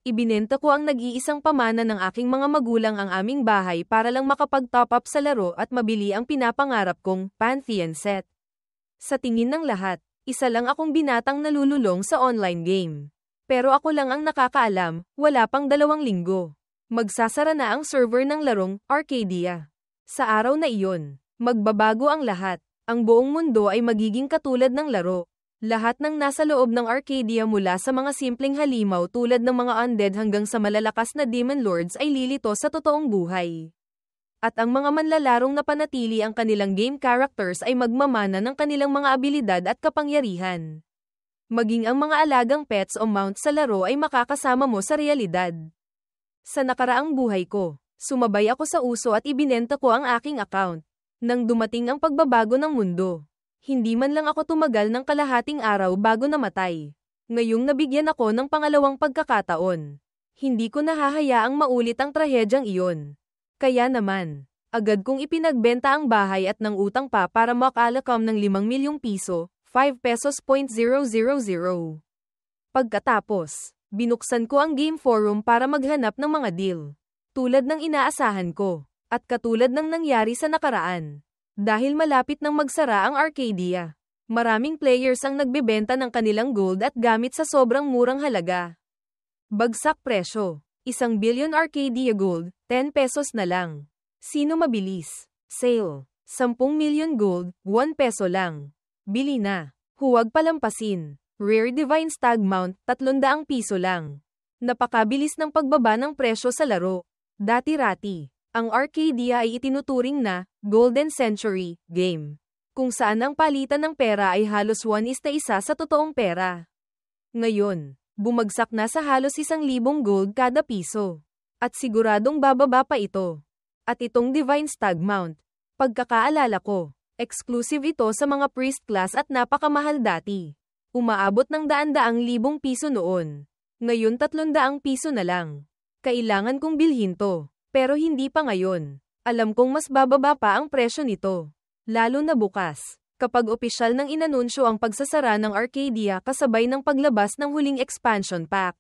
Ibinenta ko ang nag-iisang pamana ng aking mga magulang ang aming bahay para lang makapag-top up sa laro at mabili ang pinapangarap kong Pantheon set. Sa tingin ng lahat, isa lang akong binatang nalululong sa online game. Pero ako lang ang nakakaalam, wala pang 2 linggo. Magsasara na ang server ng larong Arcadia. Sa araw na iyon, magbabago ang lahat. Ang buong mundo ay magiging katulad ng laro. Lahat ng nasa loob ng Arcadia mula sa mga simpleng halimaw tulad ng mga undead hanggang sa malalakas na demon lords ay lilito sa totoong buhay. At ang mga manlalarong napanatili ang kanilang game characters ay magmamana ng kanilang mga abilidad at kapangyarihan. Maging ang mga alagang pets o mounts sa laro ay makakasama mo sa realidad. Sa nakaraang buhay ko, sumabay ako sa uso at ibinenta ko ang aking account. Nang dumating ang pagbabago ng mundo, hindi man lang ako tumagal ng kalahating araw bago namatay. Ngayong nabigyan ako ng pangalawang pagkakataon. Hindi ko nahahayaang maulit ang trahedyang iyon. Kaya naman, agad kong ipinagbenta ang bahay at ng utang pa para makalakam ng 5 milyong piso, 5 pesos .000. Pagkatapos, binuksan ko ang game forum para maghanap ng mga deal. Tulad ng inaasahan ko, at katulad ng nangyari sa nakaraan. Dahil malapit nang magsara ang Arcadia, maraming players ang nagbebenta ng kanilang gold at gamit sa sobrang murang halaga. Bagsak presyo, 1 billion Arcadia gold, 10 pesos na lang. Sino mabilis? Sale, 10 million gold, 1 peso lang. Bili na. Huwag palampasin. Rare Divine Stag Mount, 300 piso lang. Napakabilis ng pagbaba ng presyo sa laro. Dati-rati, ang Arcadia ay itinuturing na Golden Century game, kung saan ang palitan ng pera ay halos 1:1 sa totoong pera. Ngayon, bumagsak na sa halos 1,000 gold kada piso. At siguradong bababa pa ito. At itong Divine Stag Mount, pagkakaalala ko, exclusive ito sa mga priest class at napakamahal dati. Umaabot ng 100,000 piso noon. Ngayon 300 piso na lang. Kailangan kong bilhin to. Pero hindi pa ngayon. Alam kong mas bababa pa ang presyo nito. Lalo na bukas, kapag opisyal nang inanunsyo ang pagsasara ng Arcadia kasabay ng paglabas ng huling expansion pack.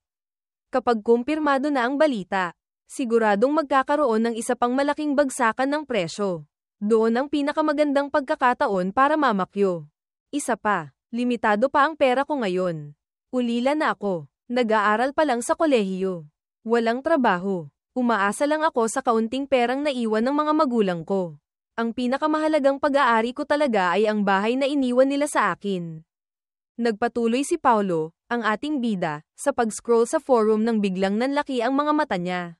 Kapag kumpirmado na ang balita, siguradong magkakaroon ng isa pang malaking bagsakan ng presyo. Doon ang pinakamagandang pagkakataon para mamakyo. Isa pa, limitado pa ang pera ko ngayon. Ulila na ako. Nag-aaral pa lang sa kolehiyo. Walang trabaho. Umaasa lang ako sa kaunting perang naiwan ng mga magulang ko. Ang pinakamahalagang pag-aari ko talaga ay ang bahay na iniwan nila sa akin. Nagpatuloy si Paulo, ang ating bida, sa pag-scroll sa forum nang biglang nanlaki ang mga mata niya.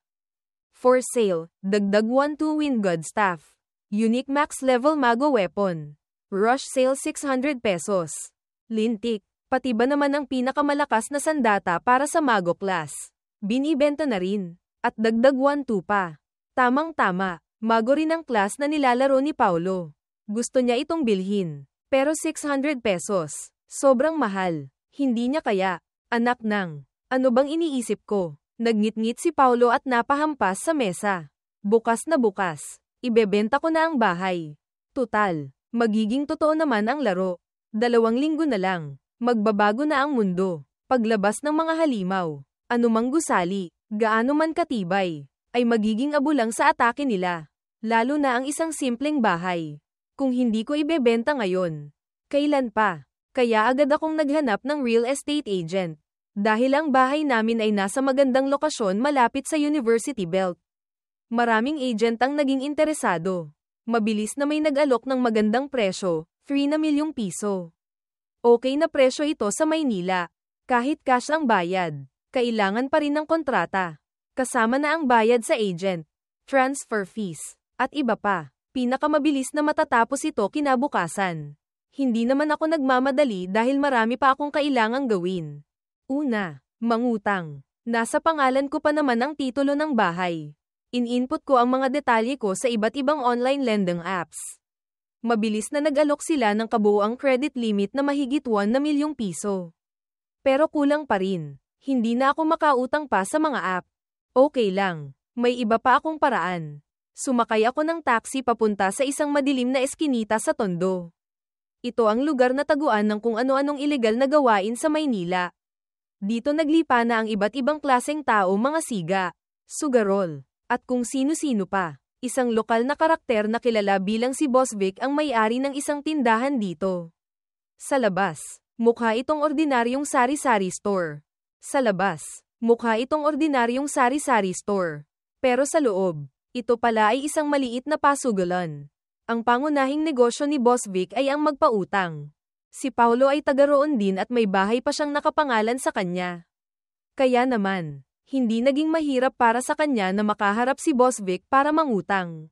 For sale, dagdag 1-2 win god staff. Unique max level mago weapon. Rush sale 600 pesos. Lintik, pati ba naman ang pinakamalakas na sandata para sa mago class. Binibenta na rin. At dagdag 1-2 pa. Tamang-tama, mago rin ang class na nilalaro ni Paulo. Gusto niya itong bilhin. Pero 600 pesos. Sobrang mahal. Hindi niya kaya. Anak nang. Ano bang iniisip ko? Nagngit-ngit si Paulo at napahampas sa mesa. Bukas na bukas. Ibebenta ko na ang bahay. Tutal, magiging totoo naman ang laro. 2 linggo na lang. Magbabago na ang mundo. Paglabas ng mga halimaw. Anumang gusali. Gaano man katibay, ay magiging abulang sa atake nila. Lalo na ang isang simpleng bahay. Kung hindi ko ibebenta ngayon, kailan pa? Kaya agad akong naghanap ng real estate agent. Dahil ang bahay namin ay nasa magandang lokasyon malapit sa University Belt. Maraming agent ang naging interesado. Mabilis na may nag-alok ng magandang presyo, 3 na milyong piso. Okay na presyo ito sa Maynila. Kahit cash ang bayad. Kailangan pa rin ng kontrata. Kasama na ang bayad sa agent, transfer fees, at iba pa. Pinakamabilis na matatapos ito kinabukasan. Hindi naman ako nagmamadali dahil marami pa akong kailangang gawin. Una, mangutang. Nasa pangalan ko pa naman ang titulo ng bahay. In-input ko ang mga detalye ko sa iba't ibang online lending apps. Mabilis na nag-alok sila ng kabuuang credit limit na mahigit 1 na milyong piso. Pero kulang pa rin. Hindi na ako makautang pa sa mga app. Okay lang. May iba pa akong paraan. Sumakay ako ng taxi papunta sa isang madilim na eskinita sa Tondo. Ito ang lugar na taguan ng kung ano-anong ilegal na gawain sa Maynila. Dito naglipa na ang iba't ibang klaseng tao, mga siga, sugarol, at kung sino-sino pa. Isang lokal na karakter na kilala bilang si Boss Vic ang may-ari ng isang tindahan dito. Sa labas, mukha itong ordinaryong sari-sari store. Sa labas, mukha itong ordinaryong sari-sari store. Pero sa loob, ito pala ay isang maliit na pasugalan. Ang pangunahing negosyo ni Boss Vic ay ang magpautang. Si Paulo ay taga roon din at may bahay pa siyang nakapangalan sa kanya. Kaya naman, hindi naging mahirap para sa kanya na makaharap si Boss Vic para mangutang.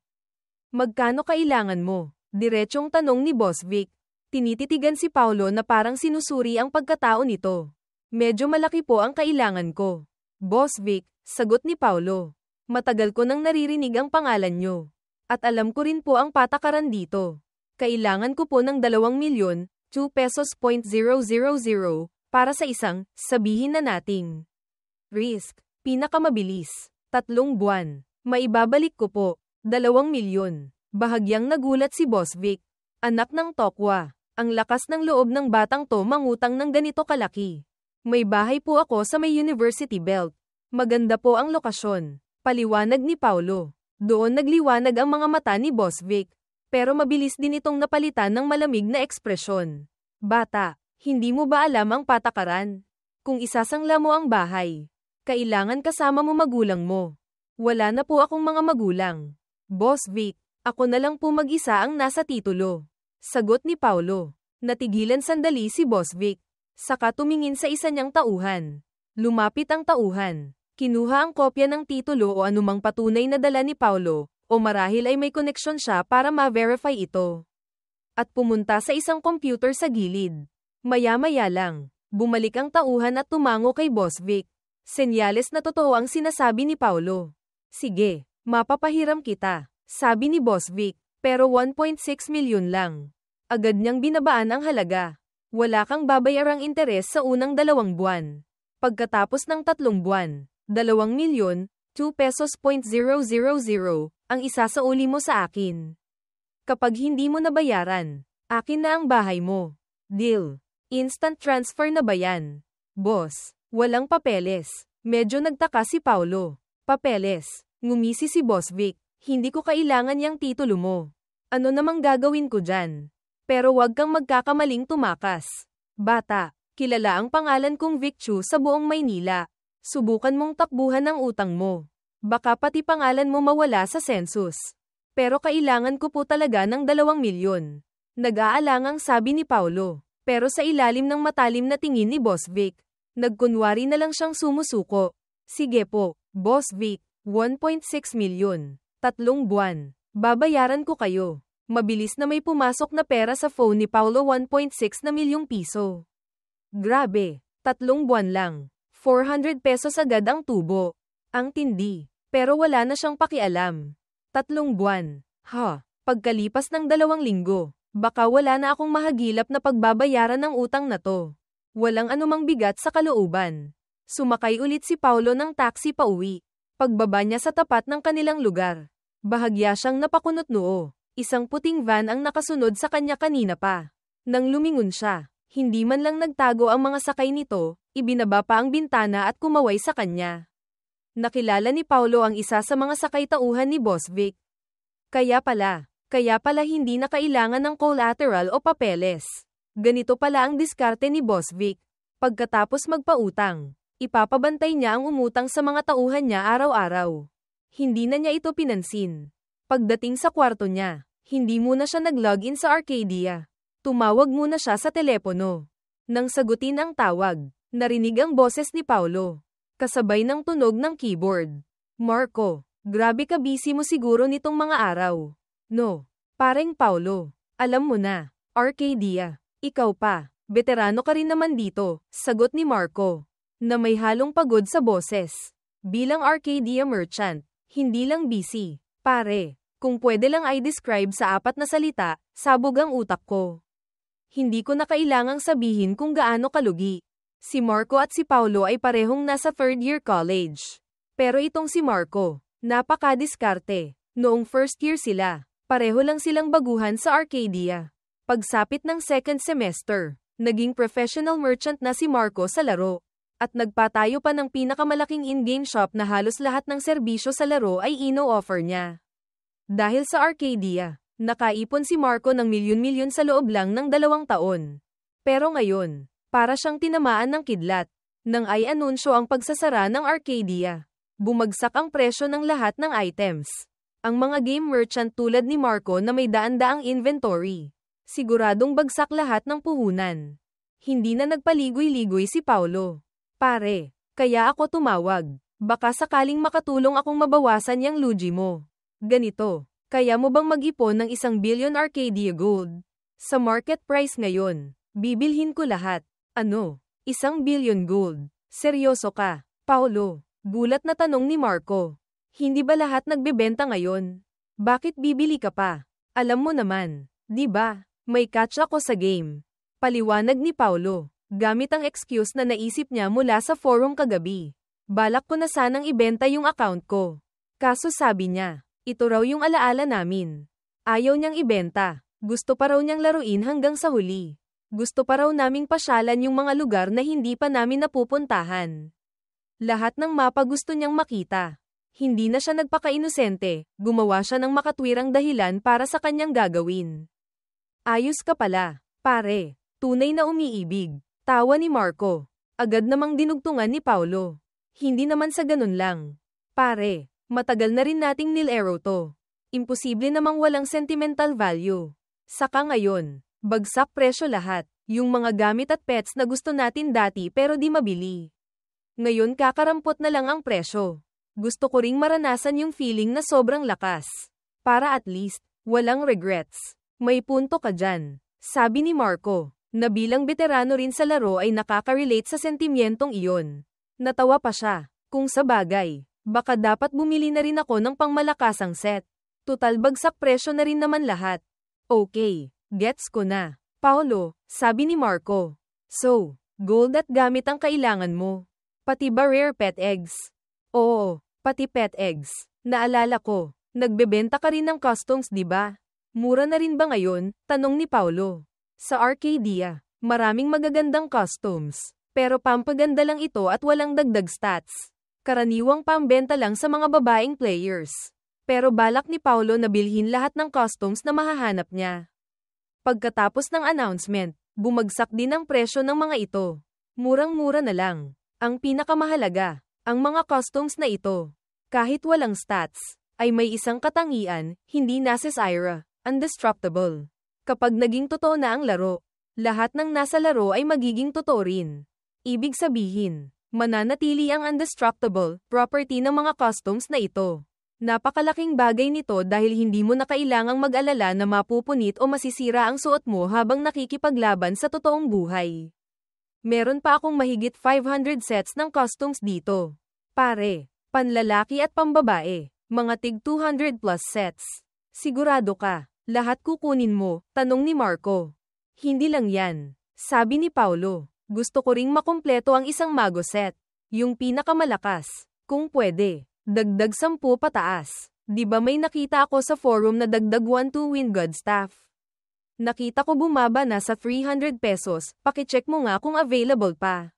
Magkano kailangan mo? Diretsong tanong ni Boss Vic. Tinititigan si Paulo na parang sinusuri ang pagkatao nito. Medyo malaki po ang kailangan ko. Boss Vic, sagot ni Paulo. Matagal ko nang naririnig ang pangalan nyo. At alam ko rin po ang patakaran dito. Kailangan ko po ng 2 milyon, 2 pesos .000, para sa isang, sabihin na nating risk, pinakamabilis, 3 buwan. Maibabalik ko po, 2 milyon. Bahagyang nagulat si Boss Vic. Anak ng tokwa, ang lakas ng loob ng batang to mangutang ng ganito kalaki. May bahay po ako sa may University Belt. Maganda po ang lokasyon. Paliwanag ni Paulo. Doon nagliwanag ang mga mata ni Boss Vic. Pero mabilis din itong napalitan ng malamig na ekspresyon. Bata, hindi mo ba alam ang patakaran? Kung isasangla mo ang bahay, kailangan kasama mo magulang mo. Wala na po akong mga magulang. Boss Vic, ako na lang po mag-isa ang nasa titulo. Sagot ni Paulo. Natigilan sandali si Boss Vic. Saka tumingin sa isa niyang tauhan. Lumapit ang tauhan. Kinuha ang kopya ng titulo o anumang patunay na dala ni Paulo, o marahil ay may koneksyon siya para ma-verify ito. At pumunta sa isang computer sa gilid. Maya-maya lang, bumalik ang tauhan at tumango kay Boss Vic. Senyales na totoo ang sinasabi ni Paulo. Sige, mapapahiram kita, sabi ni Boss Vic, pero 1.6 milyon lang. Agad niyang binabaan ang halaga. Wala kang babayarang interes sa unang 2 buwan. Pagkatapos ng 3 buwan, 2 milyon, 2 pesos .000, ang isasauli mo sa akin. Kapag hindi mo nabayaran, akin na ang bahay mo. Deal. Instant transfer na ba yan? Boss, walang papeles. Medyo nagtaka si Paulo. Papeles. Ngumisi si Boss Vic. Hindi ko kailangan yang titulo mo. Ano namang gagawin ko dyan? Pero wag kang magkakamaling tumakas. Bata, kilala ang pangalan kong Vic Chu sa buong Maynila. Subukan mong takbuhan ang utang mo. Baka pati pangalan mo mawala sa census. Pero kailangan ko po talaga ng 2 milyon. Nag-aalangang sabi ni Paulo. Pero sa ilalim ng matalim na tingin ni Boss Vic, nagkunwari na lang siyang sumusuko. Sige po, Boss Vic, 1.6 milyon. 3 buwan. Babayaran ko kayo. Mabilis na may pumasok na pera sa phone ni Paulo, 1.6 na milyong piso. Grabe, 3 buwan lang. 400 pesos agad ang tubo. Ang tindi. Pero wala na siyang pakialam. 3 buwan. Pagkalipas ng 2 linggo, baka wala na akong mahagilap na pagbabayaran ng utang na to. Walang anumang bigat sa kalooban. Sumakay ulit si Paulo ng taxi pauwi. Pagbaba niya sa tapat ng kanilang lugar, bahagya siyang napakunot noo. Isang puting van ang nakasunod sa kanya kanina pa. Nang lumingon siya, hindi man lang nagtago ang mga sakay nito, ibinaba pa ang bintana at kumaway sa kanya. Nakilala ni Paulo ang isa sa mga sakay tauhan ni Boss Vic. Kaya pala hindi na kailangan ng collateral o papeles. Ganito pala ang diskarte ni Boss Vic. Pagkatapos magpautang, ipapabantay niya ang umutang sa mga tauhan niya araw-araw. Hindi na niya ito pinansin. Pagdating sa kwarto niya, hindi muna siya nag-login sa Arcadia. Tumawag muna siya sa telepono. Nang sagutin ang tawag, narinig ang boses ni Paulo. Kasabay ng tunog ng keyboard. Marco, grabe ka, busy mo siguro nitong mga araw. No, pareng Paulo. Alam mo na, Arcadia. Ikaw pa, veterano ka rin naman dito, sagot ni Marco, na may halong pagod sa boses. Bilang Arcadia merchant, hindi lang busy, pare. Kung pwede lang ay describe sa 4 na salita, sabog ang utak ko. Hindi ko na kailangang sabihin kung gaano kalugi. Si Marco at si Paulo ay parehong nasa 3rd year college. Pero itong si Marco, napakadiskarte. Noong 1st year sila, pareho lang silang baguhan sa Arcadia. Pagsapit ng 2nd semester, naging professional merchant na si Marco sa laro. At nagpatayo pa ng pinakamalaking in-game shop na halos lahat ng serbisyo sa laro ay ino-offer niya. Dahil sa Arcadia, nakaipon si Marco ng milyon-milyon sa loob lang ng 2 taon. Pero ngayon, para siyang tinamaan ng kidlat, nang ay anunsyo ang pagsasara ng Arcadia. Bumagsak ang presyo ng lahat ng items. Ang mga game merchant tulad ni Marco na may daan-daang inventory, siguradong bagsak lahat ng puhunan. Hindi na nagpaligoy-ligoy si Paulo. Pare, kaya ako tumawag. Baka sakaling makatulong akong mabawasan yang lugi mo. Ganito, kaya mo bang mag-ipon ng 1 billion Arcadia Gold? Sa market price ngayon, bibilhin ko lahat. Ano? 1 billion gold? Seryoso ka, Paulo? Gulat na tanong ni Marco. Hindi ba lahat nagbebenta ngayon? Bakit bibili ka pa? Alam mo naman, di ba? May catch ako sa game. Paliwanag ni Paulo, gamit ang excuse na naisip niya mula sa forum kagabi. Balak ko na sanang ibenta yung account ko. Kaso sabi niya, ito raw yung alaala namin. Ayaw niyang ibenta. Gusto pa raw niyang laruin hanggang sa huli. Gusto pa raw naming pasyalan yung mga lugar na hindi pa namin napupuntahan. Lahat ng mapa gusto niyang makita. Hindi na siya nagpaka-inosente, gumawa siya ng makatwirang dahilan para sa kanyang gagawin. Ayos ka pala, pare. Tunay na umiibig. Tawa ni Marco. Agad namang dinugtungan ni Paulo. Hindi naman sa ganun lang. Pare, matagal na rin nating nilaro to. Imposible namang walang sentimental value. Saka ngayon, bagsak presyo lahat, yung mga gamit at pets na gusto natin dati pero di mabili. Ngayon kakarampot na lang ang presyo. Gusto ko ring maranasan yung feeling na sobrang lakas. Para at least, walang regrets. May punto ka dyan, sabi ni Marco, na bilang veterano rin sa laro ay nakaka-relate sa sentimientong iyon. Natawa pa siya, kung sa bagay, baka dapat bumili na rin ako ng pangmalakasang set. Tutal bagsak presyo na rin naman lahat. Okay, gets ko na. Paulo, sabi ni Marco. So, gold at gamit ang kailangan mo. Pati ba rare pet eggs? Oo, pati pet eggs. Naalala ko, nagbebenta ka rin ng customs di ba? Mura na rin ba ngayon? Tanong ni Paulo. Sa Arcadia, maraming magagandang customs. Pero pampaganda lang ito at walang dagdag stats. Karaniwang pambenta lang sa mga babaeng players. Pero balak ni Paulo na bilhin lahat ng customs na mahahanap niya. Pagkatapos ng announcement, bumagsak din ang presyo ng mga ito. Murang-mura na lang. Ang pinakamahalaga, ang mga customs na ito, kahit walang stats, ay may isang katangian, hindi nasa Ira, indestructible. Kapag naging totoo na ang laro, lahat ng nasa laro ay magiging totoo rin. Ibig sabihin, mananatili ang indestructible property ng mga customs na ito. Napakalaking bagay nito dahil hindi mo na kailangang mag-alala na mapupunit o masisira ang suot mo habang nakikipaglaban sa totoong buhay. Meron pa akong mahigit 500 sets ng customs dito. Pare, panlalaki at pambabae, mga tig 200 plus sets. Sigurado ka, lahat kukunin mo? Tanong ni Marco. Hindi lang yan, sabi ni Paulo. Gusto ko ring makumpleto ang isang mago set. Yung pinakamalakas, kung pwede. Dagdag 10 pataas. Di ba may nakita ako sa forum na dagdag 1 to win god staff? Nakita ko bumaba na sa 300 pesos, pakicheck mo nga kung available pa.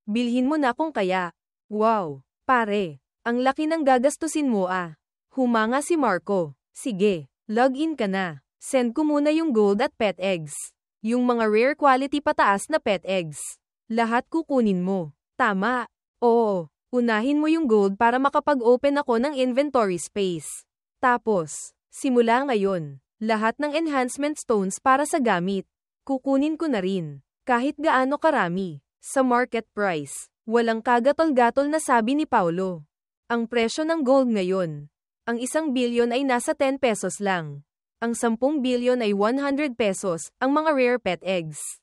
Bilhin mo na kung kaya. Wow, pare, ang laki ng gagastusin mo ah. Humanga si Marco. Sige, log in ka na. Send ko muna yung gold at pet eggs. Yung mga rare quality pataas na pet eggs. Lahat kukunin mo. Tama. Oo. Unahin mo yung gold para makapag-open ako ng inventory space. Tapos, simula ngayon, lahat ng enhancement stones para sa gamit, kukunin ko na rin. Kahit gaano karami. Sa market price, walang kagatol-gatol na sabi ni Paulo. Ang presyo ng gold ngayon, ang 1 billion ay nasa 10 pesos lang. Ang 10 billion ay 100 pesos, ang mga rare pet eggs.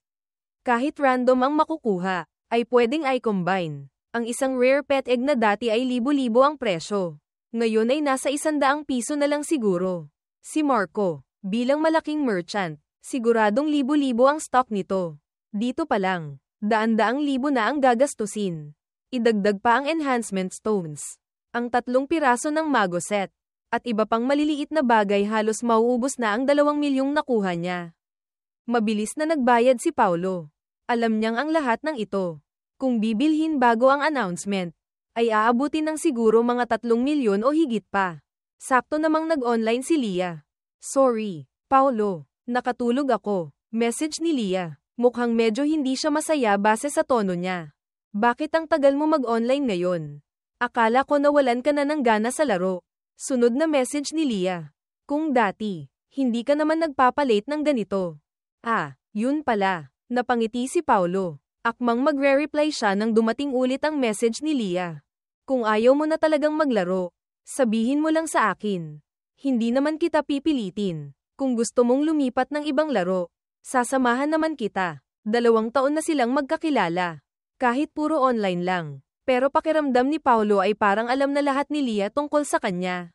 Kahit random ang makukuha, ay pwedeng i-combine. Ang isang rare pet egg na dati ay libo-libo ang presyo. Ngayon ay nasa 100 piso na lang siguro. Si Marco, bilang malaking merchant, siguradong libo-libo ang stock nito. Dito pa lang, daan-daang libo na ang gagastusin. Idagdag pa ang enhancement stones. Ang 3 piraso ng mago set. At iba pang maliliit na bagay halos mauubos na ang 2 milyong nakuha niya. Mabilis na nagbayad si Paulo. Alam niyang ang lahat ng ito Kung bibilhin bago ang announcement, ay aabutin ng siguro mga 3 milyon o higit pa. Sakto namang nag-online si Leah. Sorry, Paulo. Nakatulog ako. Message ni Leah. Mukhang medyo hindi siya masaya base sa tono niya. Bakit ang tagal mo mag-online ngayon? Akala ko nawalan ka na ng gana sa laro. Sunod na message ni Leah. Kung dati, hindi ka naman nagpapalate ng ganito. Ah, yun pala. Napangiti si Paulo. Akmang magre-reply siya nang dumating ulit ang message ni Leah. Kung ayaw mo na talagang maglaro, sabihin mo lang sa akin. Hindi naman kita pipilitin. Kung gusto mong lumipat ng ibang laro, sasamahan naman kita. 2 taon na silang magkakilala. Kahit puro online lang. Pero pakiramdam ni Paulo ay parang alam na lahat ni Leah tungkol sa kanya.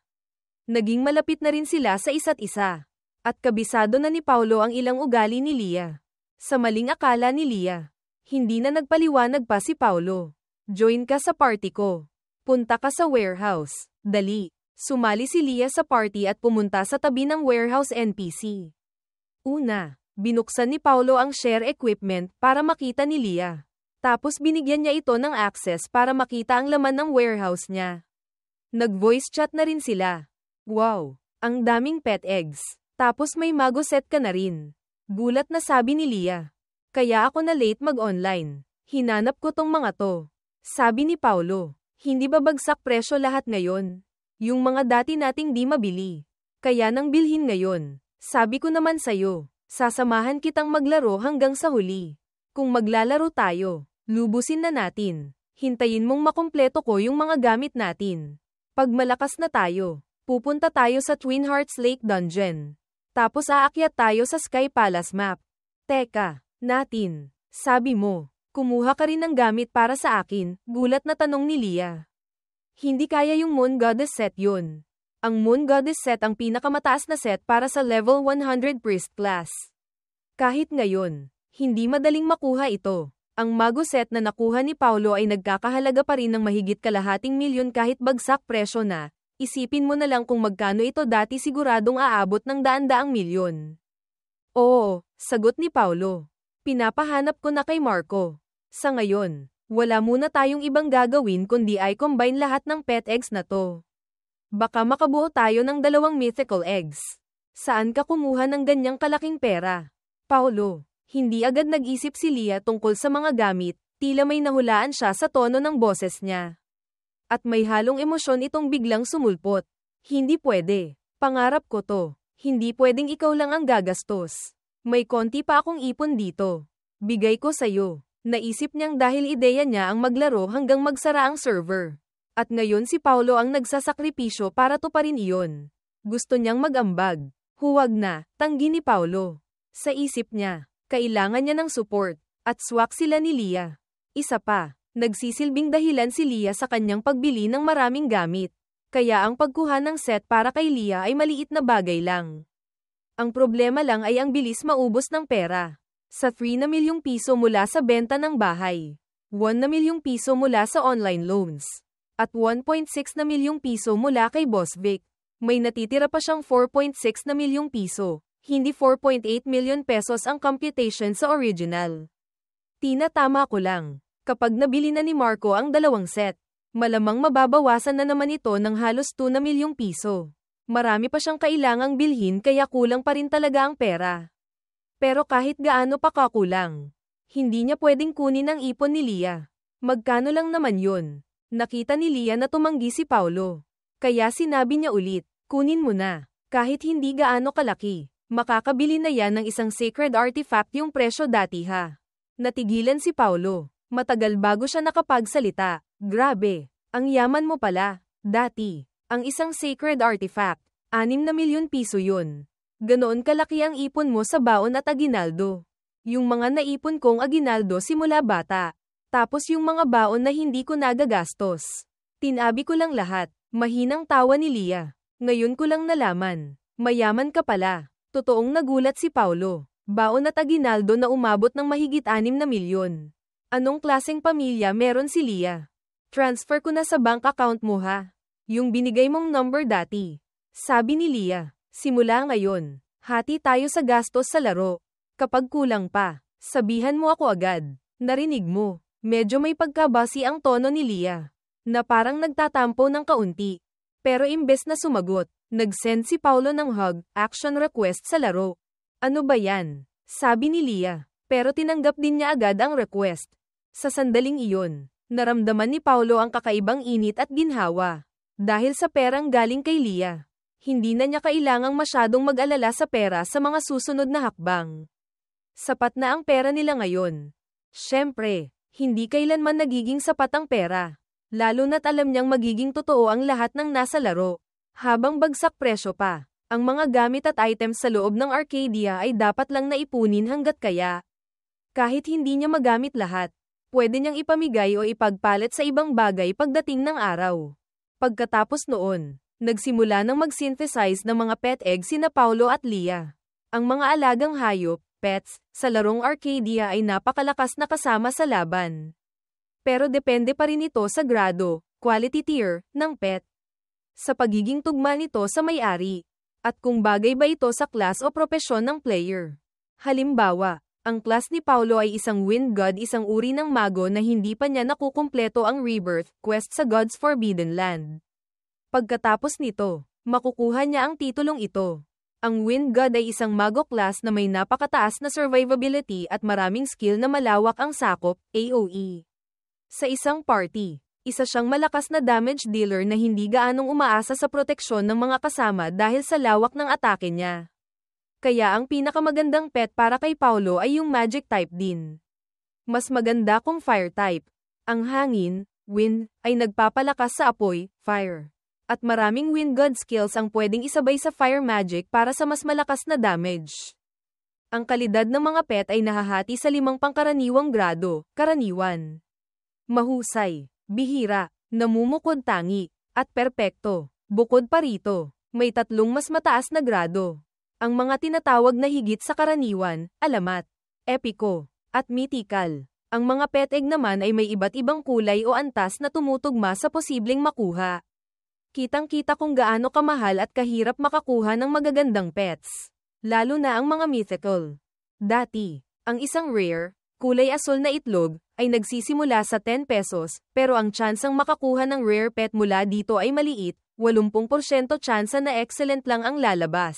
Naging malapit na rin sila sa isa't isa. At kabisado na ni Paulo ang ilang ugali ni Leah. Sa maling akala ni Leah, hindi na nagpaliwanag pa si Paulo. Join ka sa party ko. Punta ka sa warehouse. Dali. Sumali si Leah sa party at pumunta sa tabi ng warehouse NPC. Una, binuksan ni Paulo ang share equipment para makita ni Leah. Tapos binigyan niya ito ng access para makita ang laman ng warehouse niya. Nag-voice chat na rin sila. Wow, ang daming pet eggs. Tapos may mago set ka na rin. Gulat na sabi ni Leah. Kaya ako na late mag-online. Hinanap ko tong mga to. Sabi ni Paulo, hindi ba bagsak presyo lahat ngayon? Yung mga dati nating di mabili. Kaya nang bilhin ngayon. Sabi ko naman sayo, sasamahan kitang maglaro hanggang sa huli. Kung maglalaro tayo, lubusin na natin. Hintayin mong makumpleto ko yung mga gamit natin. Pag malakas na tayo, pupunta tayo sa Twin Hearts Lake Dungeon. Tapos aakyat tayo sa Sky Palace map. Teka, natin. Sabi mo, kumuha ka rin ng gamit para sa akin, gulat na tanong ni Leah. Hindi kaya yung Moon Goddess set yun. Ang Moon Goddess set ang pinakamataas na set para sa level 100 Priest class. Kahit ngayon, hindi madaling makuha ito. Ang Mago set na nakuha ni Paulo ay nagkakahalaga pa rin ng mahigit kalahating milyon kahit bagsak presyo na. Isipin mo na lang kung magkano ito dati siguradong aabot ng daan-daang milyon. Oo, sagot ni Paulo. Pinapahanap ko na kay Marco. Sa ngayon, wala muna tayong ibang gagawin kundi ay combine lahat ng pet eggs na to. Baka makabuo tayo ng 2 mythical eggs. Saan ka kumuha ng ganyang kalaking pera? Paulo, hindi agad nag-isip si Leah tungkol sa mga gamit, tila may nahulaan siya sa tono ng boses niya. At may halong emosyon itong biglang sumulpot. Hindi pwede. Pangarap ko to. Hindi pwedeng ikaw lang ang gagastos. May konti pa akong ipon dito. Bigay ko sayo. Naisip niyang dahil ideya niya ang maglaro hanggang magsara ang server. At ngayon si Paulo ang nagsasakripisyo para tuparin iyon. Gusto niyang mag-ambag. Huwag na, tanggi ni Paulo. Sa isip niya, kailangan niya ng support. At swak sila ni Leah. Isa pa. Nagsisilbing dahilan si Leah sa kanyang pagbili ng maraming gamit. Kaya ang pagkuha ng set para kay Leah ay maliit na bagay lang. Ang problema lang ay ang bilis maubos ng pera. Sa 3 na milyong piso mula sa benta ng bahay. 1 na milyong piso mula sa online loans. At 1.6 na milyong piso mula kay Boss Vic. May natitira pa siyang 4.6 na milyong piso. Hindi 4.8 million pesos ang computation sa original. Tinatama ko lang. Kapag nabili na ni Marco ang 2 set, malamang mababawasan na naman ito ng halos 2 na milyong piso. Marami pa siyang kailangang bilhin kaya kulang pa rin talaga ang pera. Pero kahit gaano pa kakulang, hindi niya pwedeng kunin ang ipon ni Leah. Magkano lang naman yun? Nakita ni Leah na tumanggi si Paulo. Kaya sinabi niya ulit, kunin mo na. Kahit hindi gaano kalaki, makakabili na yan ng isang sacred artifact yung presyo dati ha. Natigilan si Paulo. Matagal bago siya nakapagsalita. Grabe, ang yaman mo pala. Dati, ang isang sacred artifact, 6 na milyon piso yun. Ganoon kalaki ang ipon mo sa baon at aginaldo. Yung mga naipon kong aginaldo simula bata. Tapos yung mga baon na hindi ko nagagastos. Tinabi ko lang lahat. Mahinang tawa ni Leah. Ngayon ko lang nalaman. Mayaman ka pala. Totoong nagulat si Paulo. Baon at aginaldo na umabot ng mahigit 6 na milyon. Anong klaseng pamilya meron si Leah? Transfer ko na sa bank account mo ha. Yung binigay mong number dati. Sabi ni Leah. Simula ngayon, hati tayo sa gastos sa laro. Kapag kulang pa, sabihan mo ako agad. Narinig mo. Medyo may pagkabasi ang tono ni Leah, na parang nagtatampo ng kaunti. Pero imbes na sumagot, nag-send si Paulo ng hug, action request sa laro. Ano ba yan? Sabi ni Leah. Pero tinanggap din niya agad ang request. Sa sandaling iyon, naramdaman ni Paulo ang kakaibang init at ginhawa. Dahil sa perang galing kay Leah, hindi na niya kailangang masyadong mag-alala sa pera sa mga susunod na hakbang. Sapat na ang pera nila ngayon. Siyempre, hindi kailanman nagiging sapat ang pera. Lalo na't alam niyang magiging totoo ang lahat ng nasa laro. Habang bagsak presyo pa, ang mga gamit at items sa loob ng Arcadia ay dapat lang naipunin hanggat kaya. Kahit hindi niya magamit lahat, pwede niyang ipamigay o ipagpalit sa ibang bagay pagdating ng araw. Pagkatapos noon, nagsimula ng mag-synthesize ng mga pet eggs sina Paulo at Leah. Ang mga alagang hayop, pets, sa larong Arcadia ay napakalakas na kasama sa laban. Pero depende pa rin ito sa grado, quality tier, ng pet. Sa pagiging tugma nito sa may-ari. At kung bagay ba ito sa class o propesyon ng player. Halimbawa, ang class ni Paulo ay isang wind god, isang uri ng mago na hindi pa niya nakukumpleto ang rebirth quest sa God's Forbidden Land. Pagkatapos nito, makukuha niya ang titulong ito. Ang wind god ay isang mago class na may napakataas na survivability at maraming skill na malawak ang sakop, AoE. Sa isang party, isa siyang malakas na damage dealer na hindi gaanong umaasa sa proteksyon ng mga kasama dahil sa lawak ng atake niya. Kaya ang pinakamagandang pet para kay Paulo ay yung magic type din. Mas maganda kung fire type. Ang hangin, wind, ay nagpapalakas sa apoy, fire. At maraming wind god skills ang pwedeng isabay sa fire magic para sa mas malakas na damage. Ang kalidad ng mga pet ay nahahati sa 5 pangkaraniwang grado, karaniwan, mahusay, bihira, namumukod tangi, at perpekto. Bukod pa rito, may 3 mas mataas na grado. Ang mga tinatawag na higit sa karaniwan, alamat, epiko, at mythical. Ang mga pet egg naman ay may iba't ibang kulay o antas na tumutugma sa posibleng makuha. Kitang-kita kung gaano kamahal at kahirap makakuha ng magagandang pets. Lalo na ang mga mythical. Dati, ang isang rare, kulay asul na itlog, ay nagsisimula sa 10 pesos, pero ang tsansang makakuha ng rare pet mula dito ay maliit, 80% tsansa na excellent lang ang lalabas.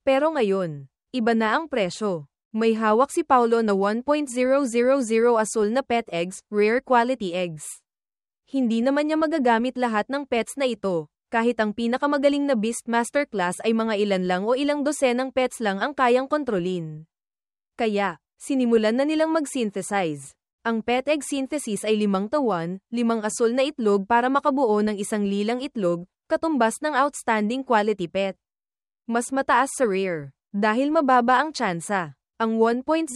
Pero ngayon, iba na ang presyo. May hawak si Paulo na 1.000 asul na pet eggs, rare quality eggs. Hindi naman niya magagamit lahat ng pets na ito, kahit ang pinakamagaling na Beastmaster class ay mga ilan lang o ilang dosenang pets lang ang kayang kontrolin. Kaya, sinimulan na nilang mag-synthesize. Ang pet egg synthesis ay 5 tawan, 5 asul na itlog para makabuo ng isang lilang itlog, katumbas ng outstanding quality pet. Mas mataas sa rare, dahil mababa ang tsansa. Ang 1.000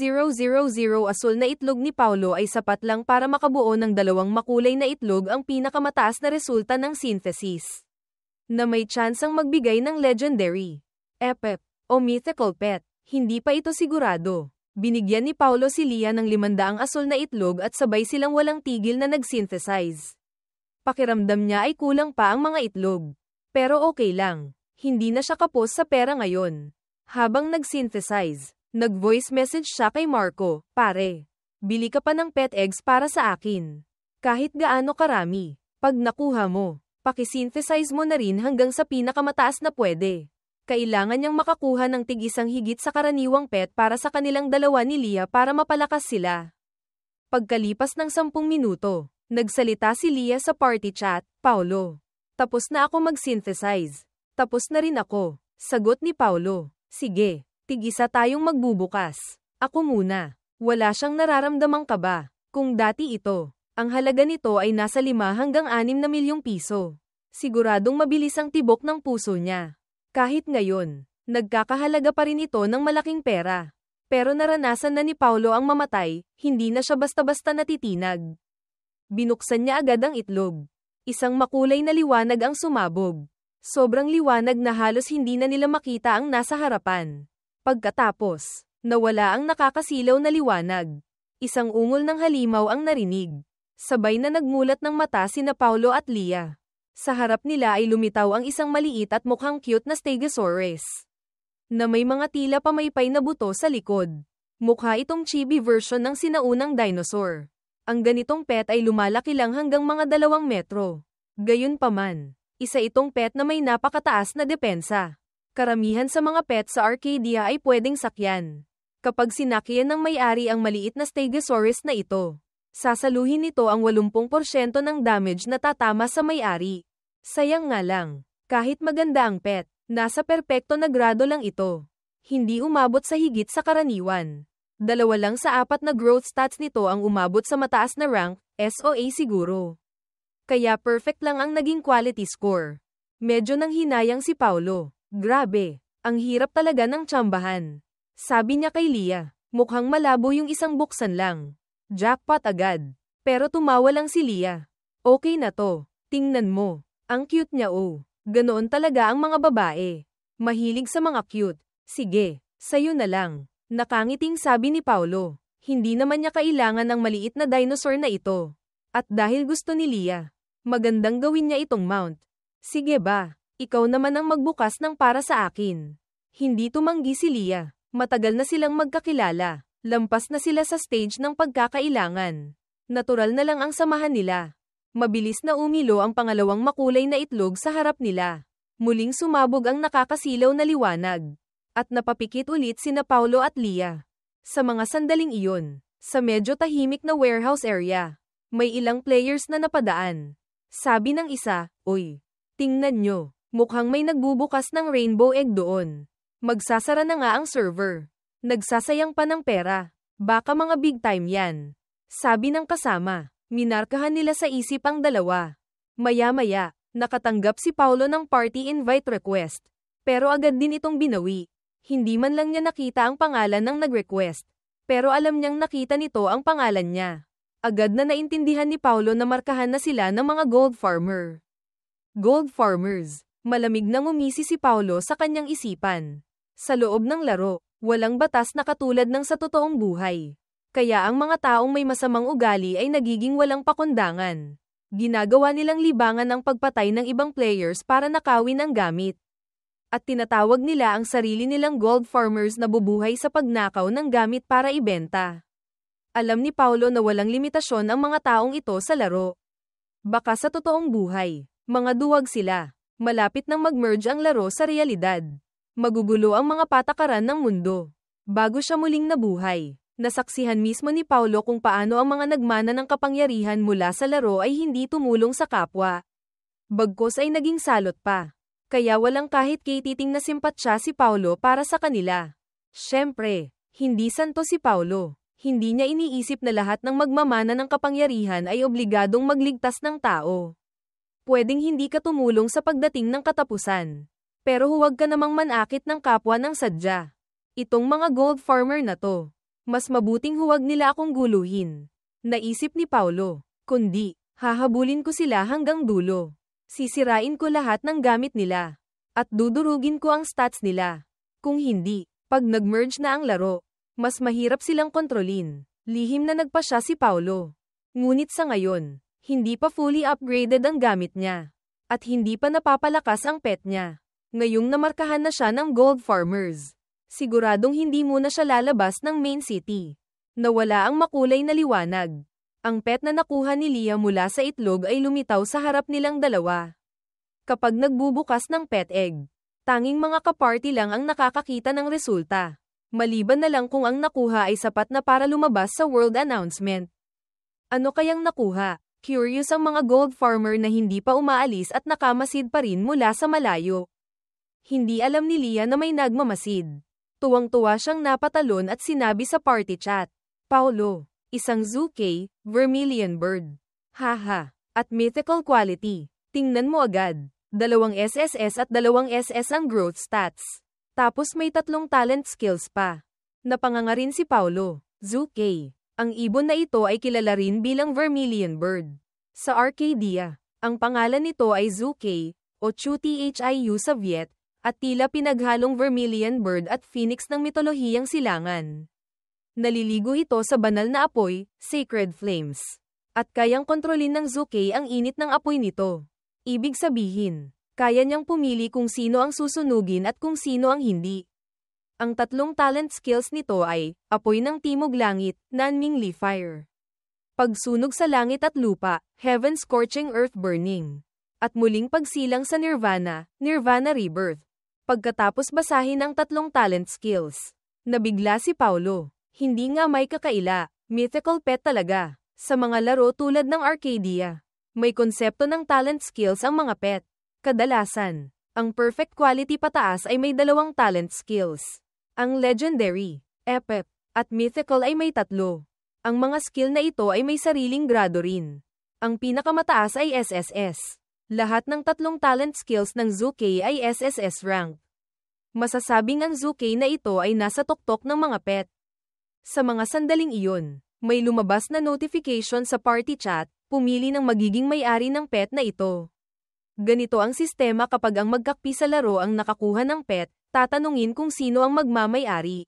asul na itlog ni Paulo ay sapat lang para makabuo ng 2 makulay na itlog, ang pinakamataas na resulta ng synthesis. Na may tsansang magbigay ng legendary, epic, o mythical pet. Hindi pa ito sigurado. Binigyan ni Paulo si Leah ng 500 asul na itlog at sabay silang walang tigil na nag-synthesize. Pakiramdam niya ay kulang pa ang mga itlog. Pero okay lang. Hindi na siya kapos sa pera ngayon. Habang nag-synthesize, nag-voice message siya kay Marco, "Pare, bili ka pa ng pet eggs para sa akin. Kahit gaano karami. Pag nakuha mo, pakisynthesize mo na rin hanggang sa pinakamataas na pwede." Kailangan niyang makakuha ng tig-isang higit sa karaniwang pet para sa kanilang dalawa ni Leah para mapalakas sila. Pagkalipas ng 10 minuto, nagsalita si Leah sa party chat, "Paulo, tapos na ako mag-synthesize." "Tapos na rin ako," sagot ni Paulo. "Sige, tig-isa tayong magbubukas. Ako muna." Wala siyang nararamdamang kaba. Kung dati ito, ang halaga nito ay nasa 5 hanggang 6 na milyong piso. Siguradong mabilis ang tibok ng puso niya. Kahit ngayon, nagkakahalaga pa rin ito ng malaking pera. Pero naranasan na ni Paulo ang mamatay, hindi na siya basta-basta natitinag. Binuksan niya agad ang itlog. Isang makulay na liwanag ang sumabog. Sobrang liwanag na halos hindi na nila makita ang nasa harapan. Pagkatapos, nawala ang nakakasilaw na liwanag. Isang ungol ng halimaw ang narinig. Sabay na nagmulat ng mata sina Paulo at Leah. Sa harap nila ay lumitaw ang isang maliit at mukhang cute na Stegosaurus. Na may mga tila pamaypay na buto sa likod. Mukha itong chibi version ng sinaunang dinosaur. Ang ganitong pet ay lumalaki lang hanggang mga 2 metro. Gayunpaman, isa itong pet na may napakataas na depensa. Karamihan sa mga pet sa Arcadia ay pwedeng sakyan. Kapag sinakyan ng may-ari ang maliit na Stegosaurus na ito, sasaluhin nito ang 80% ng damage na tatama sa may-ari. Sayang nga lang, kahit maganda ang pet, nasa perpekto na grado lang ito. Hindi umabot sa higit sa karaniwan. 2 lang sa 4 na growth stats nito ang umabot sa mataas na rank, SOA siguro. Kaya perfect lang ang naging quality score. Medyo nang hinayang si Paulo. Grabe, ang hirap talaga ng tsambahan. Sabi niya kay Leah, mukhang malabo yung isang buksan lang. Jackpot agad. Pero tumawa lang si Leah. Okay na to, tingnan mo. Ang cute niya oh. Ganoon talaga ang mga babae. Mahilig sa mga cute. Sige, sayo na lang. Nakangiting sabi ni Paulo. Hindi naman niya kailangan ng maliit na dinosaur na ito. At dahil gusto ni Leah, magandang gawin niya itong mount. Sige ba, ikaw naman ang magbukas ng para sa akin. Hindi tumanggi si Leah. Matagal na silang magkakilala. Lampas na sila sa stage ng pagkakailangan. Natural na lang ang samahan nila. Mabilis na umilo ang pangalawang makulay na itlog sa harap nila. Muling sumabog ang nakakasilaw na liwanag. At napapikit ulit sina Paulo at Leah. Sa mga sandaling iyon, sa medyo tahimik na warehouse area, may ilang players na napadaan. Sabi ng isa, "Uy, tingnan nyo, mukhang may nagbubukas ng rainbow egg doon. Magsasara na nga ang server. Nagsasayang pa ng pera. Baka mga big time yan." Sabi ng kasama. Minarkahan nila sa isip ang dalawa. Maya-maya, nakatanggap si Paulo ng party invite request. Pero agad din itong binawi. Hindi man lang niya nakita ang pangalan ng nag-request. Pero alam niyang nakita nito ang pangalan niya. Agad na naintindihan ni Paulo na markahan na sila ng mga gold farmer. Gold farmers. Malamig nang umisi si Paulo sa kanyang isipan. Sa loob ng laro, walang batas na katulad ng sa totoong buhay. Kaya ang mga taong may masamang ugali ay nagiging walang pakundangan. Ginagawa nilang libangan ang pagpatay ng ibang players para nakawin ang gamit. At tinatawag nila ang sarili nilang gold farmers na bubuhay sa pagnakaw ng gamit para ibenta. Alam ni Paulo na walang limitasyon ang mga taong ito sa laro. Baka sa totoong buhay, mga duwag sila. Malapit nang mag-merge ang laro sa realidad. Magugulo ang mga patakaran ng mundo. Bago siya muling nabuhay, nasaksihan mismo ni Paulo kung paano ang mga nagmana ng kapangyarihan mula sa laro ay hindi tumulong sa kapwa. Bagkus ay naging salot pa. Kaya walang kahit katiting na simpatsya si Paulo para sa kanila. Siyempre, hindi santo si Paulo. Hindi niya iniisip na lahat ng magmamana ng kapangyarihan ay obligadong magligtas ng tao. Pwedeng hindi ka tumulong sa pagdating ng katapusan. Pero huwag ka namang manakit ng kapwa ng sadya. Itong mga gold farmer na to, mas mabuting huwag nila akong guluhin. Naisip ni Paulo. Kundi, hahabulin ko sila hanggang dulo. Sisirain ko lahat ng gamit nila. At dudurugin ko ang stats nila. Kung hindi, pag nag-merge na ang laro, mas mahirap silang kontrolin. Lihim na nagpasya si Paulo. Ngunit sa ngayon, hindi pa fully upgraded ang gamit niya. At hindi pa napapalakas ang pet niya. Ngayong namarkahan na siya ng gold farmers. Siguradong hindi muna siya lalabas ng main city. Nawala ang makulay na liwanag. Ang pet na nakuha ni Leah mula sa itlog ay lumitaw sa harap nilang dalawa. Kapag nagbubukas ng pet egg, tanging mga kaparty lang ang nakakakita ng resulta. Maliban na lang kung ang nakuha ay sapat na para lumabas sa world announcement. Ano kayang nakuha? Curious ang mga gold farmer na hindi pa umaalis at nakamasid pa rin mula sa malayo. Hindi alam ni Leah na may nagmamasid. Tuwang-tuwa siyang napatalon at sinabi sa party chat, "Paulo, isang Zuke, Vermilion Bird. Haha, at mythical quality. Tingnan mo agad. 2 SSS at 2 SS ang growth stats. Tapos may 3 talent skills pa." Napanganga rin si Paulo. Zuke. Ang ibon na ito ay kilala rin bilang Vermilion Bird. Sa Arcadia, ang pangalan nito ay Zuke, o Chu-Thiu sa Viet, at tila pinaghalong Vermilion Bird at Phoenix ng mitolohiyang silangan. Naliligo ito sa banal na apoy, sacred flames. At kayang kontrolin ng Zuke ang init ng apoy nito. Ibig sabihin, kaya niyang pumili kung sino ang susunugin at kung sino ang hindi. Ang 3 talent skills nito ay, Apoy ng Timog Langit, Nanming Lee Fire. Pagsunog sa langit at lupa, Heaven Scorching Earth Burning. At muling pagsilang sa Nirvana, Nirvana Rebirth. Pagkatapos basahin ang 3 talent skills, nabigla si Paulo. Hindi nga may kakaila, mythical pet talaga. Sa mga laro tulad ng Arcadia, may konsepto ng talent skills ang mga pet. Kadalasan, ang perfect quality pataas ay may 2 talent skills. Ang legendary, epic, at mythical ay may 3. Ang mga skill na ito ay may sariling grado rin. Ang pinakamataas ay SSS. Lahat ng 3 talent skills ng Zukei ay SSS rank. Masasabing ang Zukei na ito ay nasa tuktok ng mga pet. Sa mga sandaling iyon, may lumabas na notification sa party chat, pumili ng magiging may-ari ng pet na ito. Ganito ang sistema kapag ang magkakpi sa laro ang nakakuha ng pet, tatanungin kung sino ang magmamay-ari.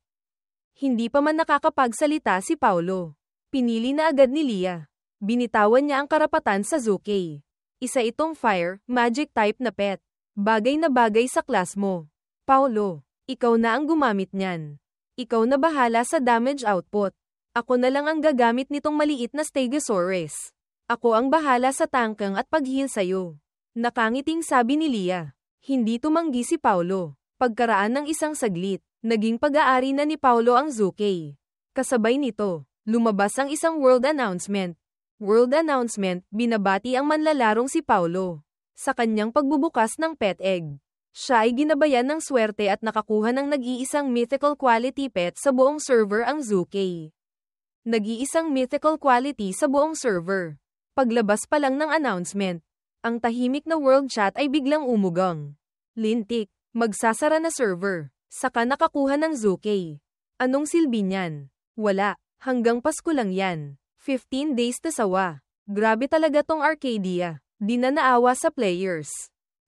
Hindi pa man nakakapagsalita si Paulo. Pinili na agad ni Lia. Binitawan niya ang karapatan sa Zukei. Isa itong fire, magic type na pet. Bagay na bagay sa class mo. Paulo, ikaw na ang gumamit niyan. Ikaw na bahala sa damage output. Ako na lang ang gagamit nitong maliit na Stegosaurus. Ako ang bahala sa tangkang at pag-heal sa'yo. Nakangiting sabi ni Lia. Hindi tumanggi si Paulo. Pagkaraan ng isang saglit, naging pag-aari na ni Paulo ang Zukei. Kasabay nito, lumabas ang isang world announcement. World announcement, binabati ang manlalarong si Paulo. Sa kanyang pagbubukas ng pet egg, siya ay ginabayan ng swerte at nakakuha ng nag-iisang mythical quality pet sa buong server ang Zukei. Nag-iisang mythical quality sa buong server. Paglabas pa lang ng announcement, ang tahimik na world chat ay biglang umugang. Lintik, magsasara na server. Saka nakakuha ng Zukei. Anong silbi niyan? Wala, hanggang Pasko lang yan. 15 days na sawa. Grabe talaga tong Arcadia. Di na naawa sa players.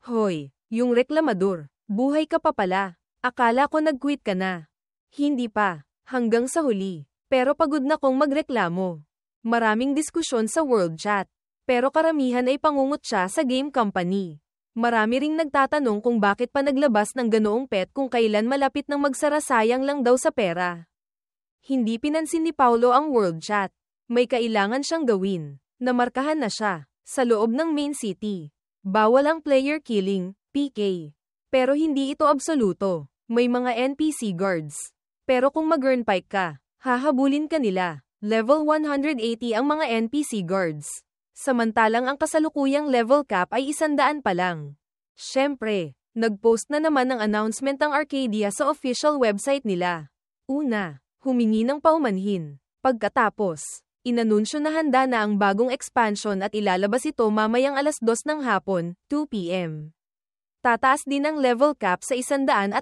Hoy, yung reklamador. Buhay ka pa pala. Akala ko nag-quit ka na. Hindi pa. Hanggang sa huli. Pero pagod na kong magreklamo. Maraming diskusyon sa world chat. Pero karamihan ay pangungutya sa game company. Marami ring nagtatanong kung bakit pa naglabas ng ganoong pet kung kailan malapit ng magsara, sayang lang daw sa pera. Hindi pinansin ni Paulo ang world chat. May kailangan siyang gawin. Namarkahan na siya. Sa loob ng main city. Bawal ang player killing, PK. Pero hindi ito absoluto. May mga NPC guards. Pero kung mag-earnpike ka, hahabulin ka nila. Level 180 ang mga NPC guards. Samantalang ang kasalukuyang level cap ay 100 pa lang. Siyempre, nag-post na naman ng announcement ang Arcadia sa official website nila. Una, humingi ng paumanhin. Pagkatapos, inanunsyo na handa na ang bagong expansion at ilalabas ito mamayang 2:00 ng hapon, 2 p.m. Tataas din ang level cap sa 120.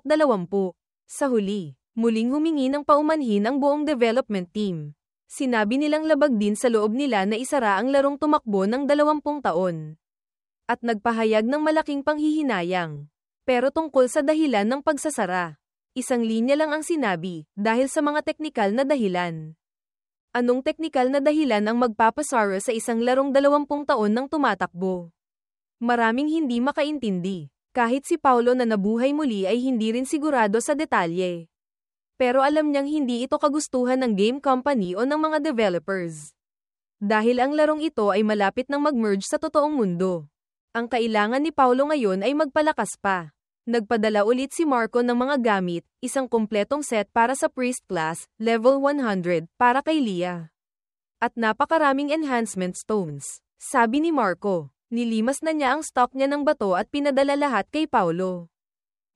Sa huli, muling humingi ng paumanhin ang buong development team. Sinabi nilang labag din sa loob nila na isara ang larong tumakbo ng 20 taon. At nagpahayag ng malaking panghihinayang. Pero tungkol sa dahilan ng pagsasara, isang linya lang ang sinabi, dahil sa mga teknikal na dahilan. Anong teknikal na dahilan ang magpapasara sa isang larong 20 taon nang tumatakbo? Maraming hindi makaintindi. Kahit si Paulo na nabuhay muli ay hindi rin sigurado sa detalye. Pero alam niyang hindi ito kagustuhan ng game company o ng mga developers. Dahil ang larong ito ay malapit nang mag-merge sa totoong mundo. Ang kailangan ni Paulo ngayon ay magpalakas pa. Nagpadala ulit si Marco ng mga gamit, isang kumpletong set para sa priest class, level 100, para kay Lia. At napakaraming enhancement stones. Sabi ni Marco, nilimas na niya ang stock niya ng bato at pinadala lahat kay Paulo.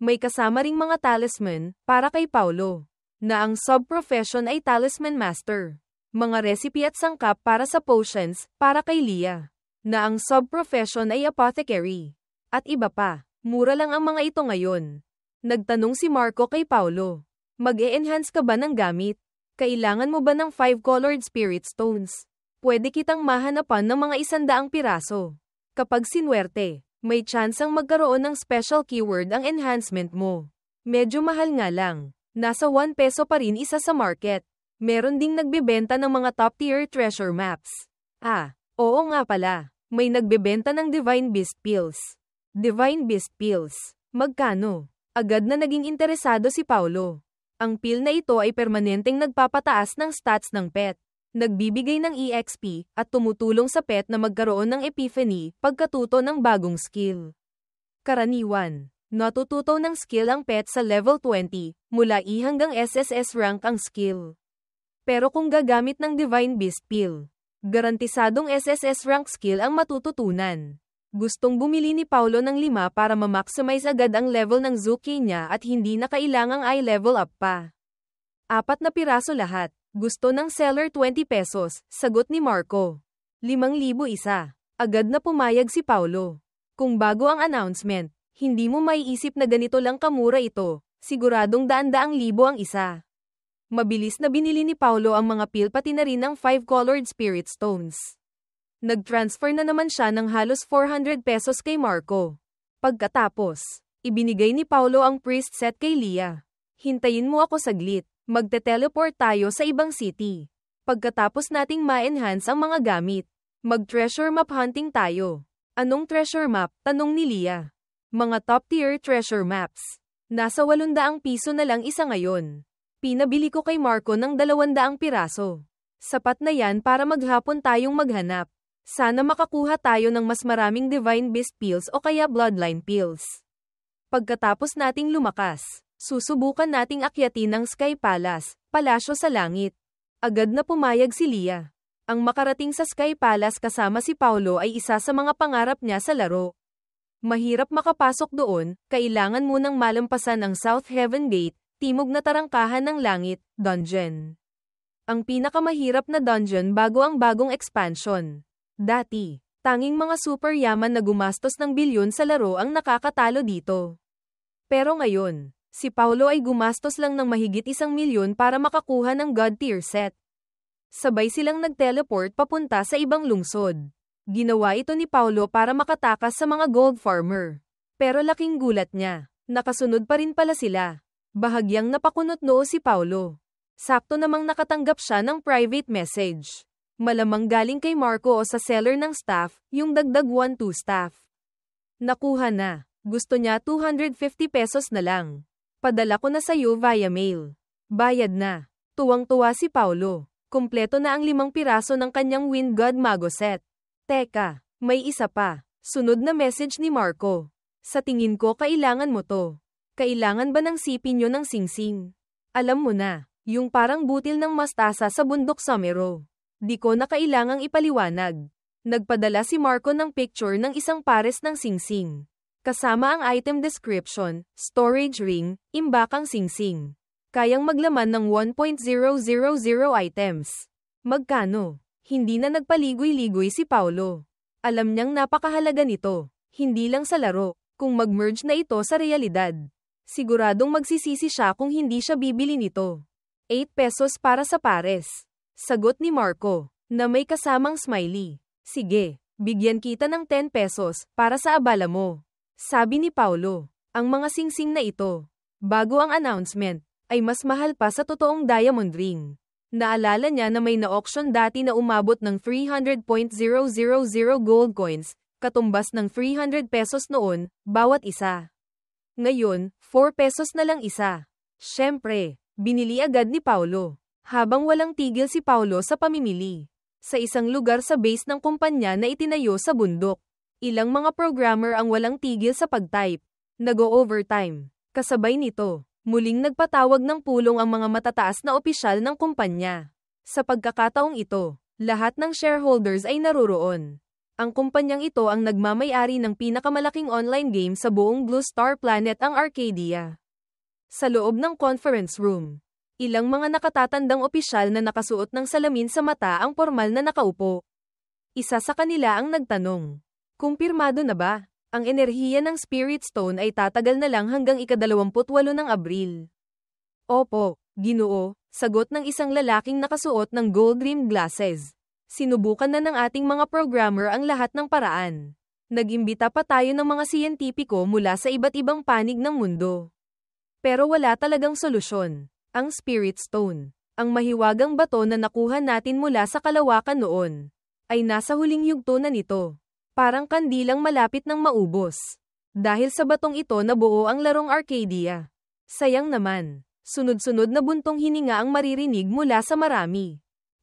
May kasama ring mga talisman, para kay Paulo, na ang sub-profession ay talisman master. Mga recipe at sangkap para sa potions, para kay Lia, na ang sub-profession ay apothecary. At iba pa. Mura lang ang mga ito ngayon. Nagtanong si Marco kay Paulo. Mag-e-enhance ka ba ng gamit? Kailangan mo ba ng 5-colored spirit stones? Pwede kitang mahanapan ng mga 100 piraso. Kapag sinwerte, may tsansang magkaroon ng special keyword ang enhancement mo. Medyo mahal nga lang. Nasa 1 peso pa rin isa sa market. Meron ding nagbebenta ng mga top-tier treasure maps. Oo nga pala. May nagbebenta ng Divine Beast Pills. Divine Beast Pills. Magkano? Agad na naging interesado si Paulo. Ang pill na ito ay permanenteng nagpapataas ng stats ng pet. nagbibigay ng EXP, at tumutulong sa pet na magkaroon ng epiphany pagkatuto ng bagong skill. Karaniwan, natututo ng skill ang pet sa level 20, mula E hanggang SSS rank ang skill. Pero kung gagamit ng Divine Beast Pill, garantisadong SSS rank skill ang matututunan. Gustong bumili ni Paulo ng 5 para ma-maximize agad ang level ng Zuki niya at hindi na kailangang i-level up pa. 4 na piraso lahat. Gusto ng seller 20 pesos, sagot ni Marco. 5,000 isa. Agad na pumayag si Paulo. Kung bago ang announcement, hindi mo maiisip na ganito lang kamura ito, siguradong daan-daang libo ang isa. Mabilis na binili ni Paulo ang mga pill pati na rin ang 5-colored spirit stones. Nag-transfer na naman siya ng halos 400 pesos kay Marco. Pagkatapos, ibinigay ni Paulo ang priest set kay Leah. Hintayin mo ako saglit. Magte-teleport tayo sa ibang city. Pagkatapos nating ma-enhance ang mga gamit, mag-treasure map hunting tayo. Anong treasure map? Tanong ni Leah. Mga top-tier treasure maps. Nasa 800 piso na lang isa ngayon. Pinabili ko kay Marco ng 200 piraso. Sapat na yan para maghapon tayong maghanap. Sana makakuha tayo ng mas maraming Divine Beast Pills o kaya Bloodline Pills. Pagkatapos nating lumakas, susubukan nating akyatin ng Sky Palace, palasyo sa langit. Agad na pumayag si Leah. Ang makarating sa Sky Palace kasama si Paulo ay isa sa mga pangarap niya sa laro. Mahirap makapasok doon, kailangan munang malampasan ang South Heaven Gate, timog na tarangkahan ng langit, dungeon. Ang pinakamahirap na dungeon bago ang bagong expansion. Dati, tanging mga super yaman na gumastos ng bilyon sa laro ang nakakatalo dito. Pero ngayon, si Paulo ay gumastos lang ng mahigit 1,000,000 para makakuha ng God tier set. Sabay silang nag-teleport papunta sa ibang lungsod. Ginawa ito ni Paulo para makatakas sa mga gold farmer. Pero laking gulat niya, nakasunod pa rin pala sila. Bahagyang napakunot noo si Paulo. Sakto namang nakatanggap siya ng private message. Malamang galing kay Marco o sa seller ng staff, yung dagdag 1-2 staff. Nakuha na. Gusto niya 250 pesos na lang. Padala ko na sa'yo via mail. Bayad na. Tuwang-tuwa si Paulo. Kumpleto na ang 5 piraso ng kanyang Wind God Mago set. Teka, may isa pa. Sunod na message ni Marco. Sa tingin ko kailangan mo to. Kailangan ba ng sipinyo ng singsing? Alam mo na, yung parang butil ng mastasa sa bundok Somero. Di ko na kailangang ipaliwanag. Nagpadala si Marco ng picture ng isang pares ng singsing. Kasama ang item description, storage ring, imbakang singsing. Kayang maglaman ng 1.000 items. Magkano? Hindi na nagpaligoy-ligoy si Paulo. Alam niyang napakahalaga nito. Hindi lang sa laro, kung mag-merge na ito sa realidad. Siguradong magsisisi siya kung hindi siya bibili nito. 8 pesos para sa pares. Sagot ni Marco, na may kasamang smiley. Sige, bigyan kita ng 10 pesos para sa abala mo. Sabi ni Paulo, ang mga singsing na ito, bago ang announcement, ay mas mahal pa sa totoong diamond ring. Naalala niya na may na-auction dati na umabot ng 300.000 gold coins, katumbas ng 300 pesos noon, bawat isa. Ngayon, 4 pesos na lang isa. Siyempre, binili agad ni Paulo. Habang walang tigil si Paulo sa pamimili. Sa isang lugar sa base ng kumpanya na itinayo sa bundok. Ilang mga programmer ang walang tigil sa pag-type. Nag-o-overtime. Kasabay nito, muling nagpatawag ng pulong ang mga matataas na opisyal ng kumpanya. Sa pagkakataong ito, lahat ng shareholders ay naroroon. Ang kumpanyang ito ang nagmamay-ari ng pinakamalaking online game sa buong Blue Star Planet, ang Arcadia. Sa loob ng conference room, ilang mga nakatatandang opisyal na nakasuot ng salamin sa mata ang formal na nakaupo. Isa sa kanila ang nagtanong, kumpirmado na ba? Ang enerhiya ng Spirit Stone ay tatagal na lang hanggang ika-28 ng Abril. Opo, Ginoo, sagot ng isang lalaking nakasuot ng gold-rimmed glasses. Sinubukan na ng ating mga programmer ang lahat ng paraan. Nag-imbita pa tayo ng mga siyentipiko mula sa iba't ibang panig ng mundo. Pero wala talagang solusyon. Ang Spirit Stone, ang mahiwagang bato na nakuha natin mula sa kalawakan noon, ay nasa huling yugto na nito. Parang kandilang malapit ng maubos. Dahil sa batong ito nabuo ang larong Arcadia. Sayang naman, sunod-sunod na buntong hininga ang maririnig mula sa marami.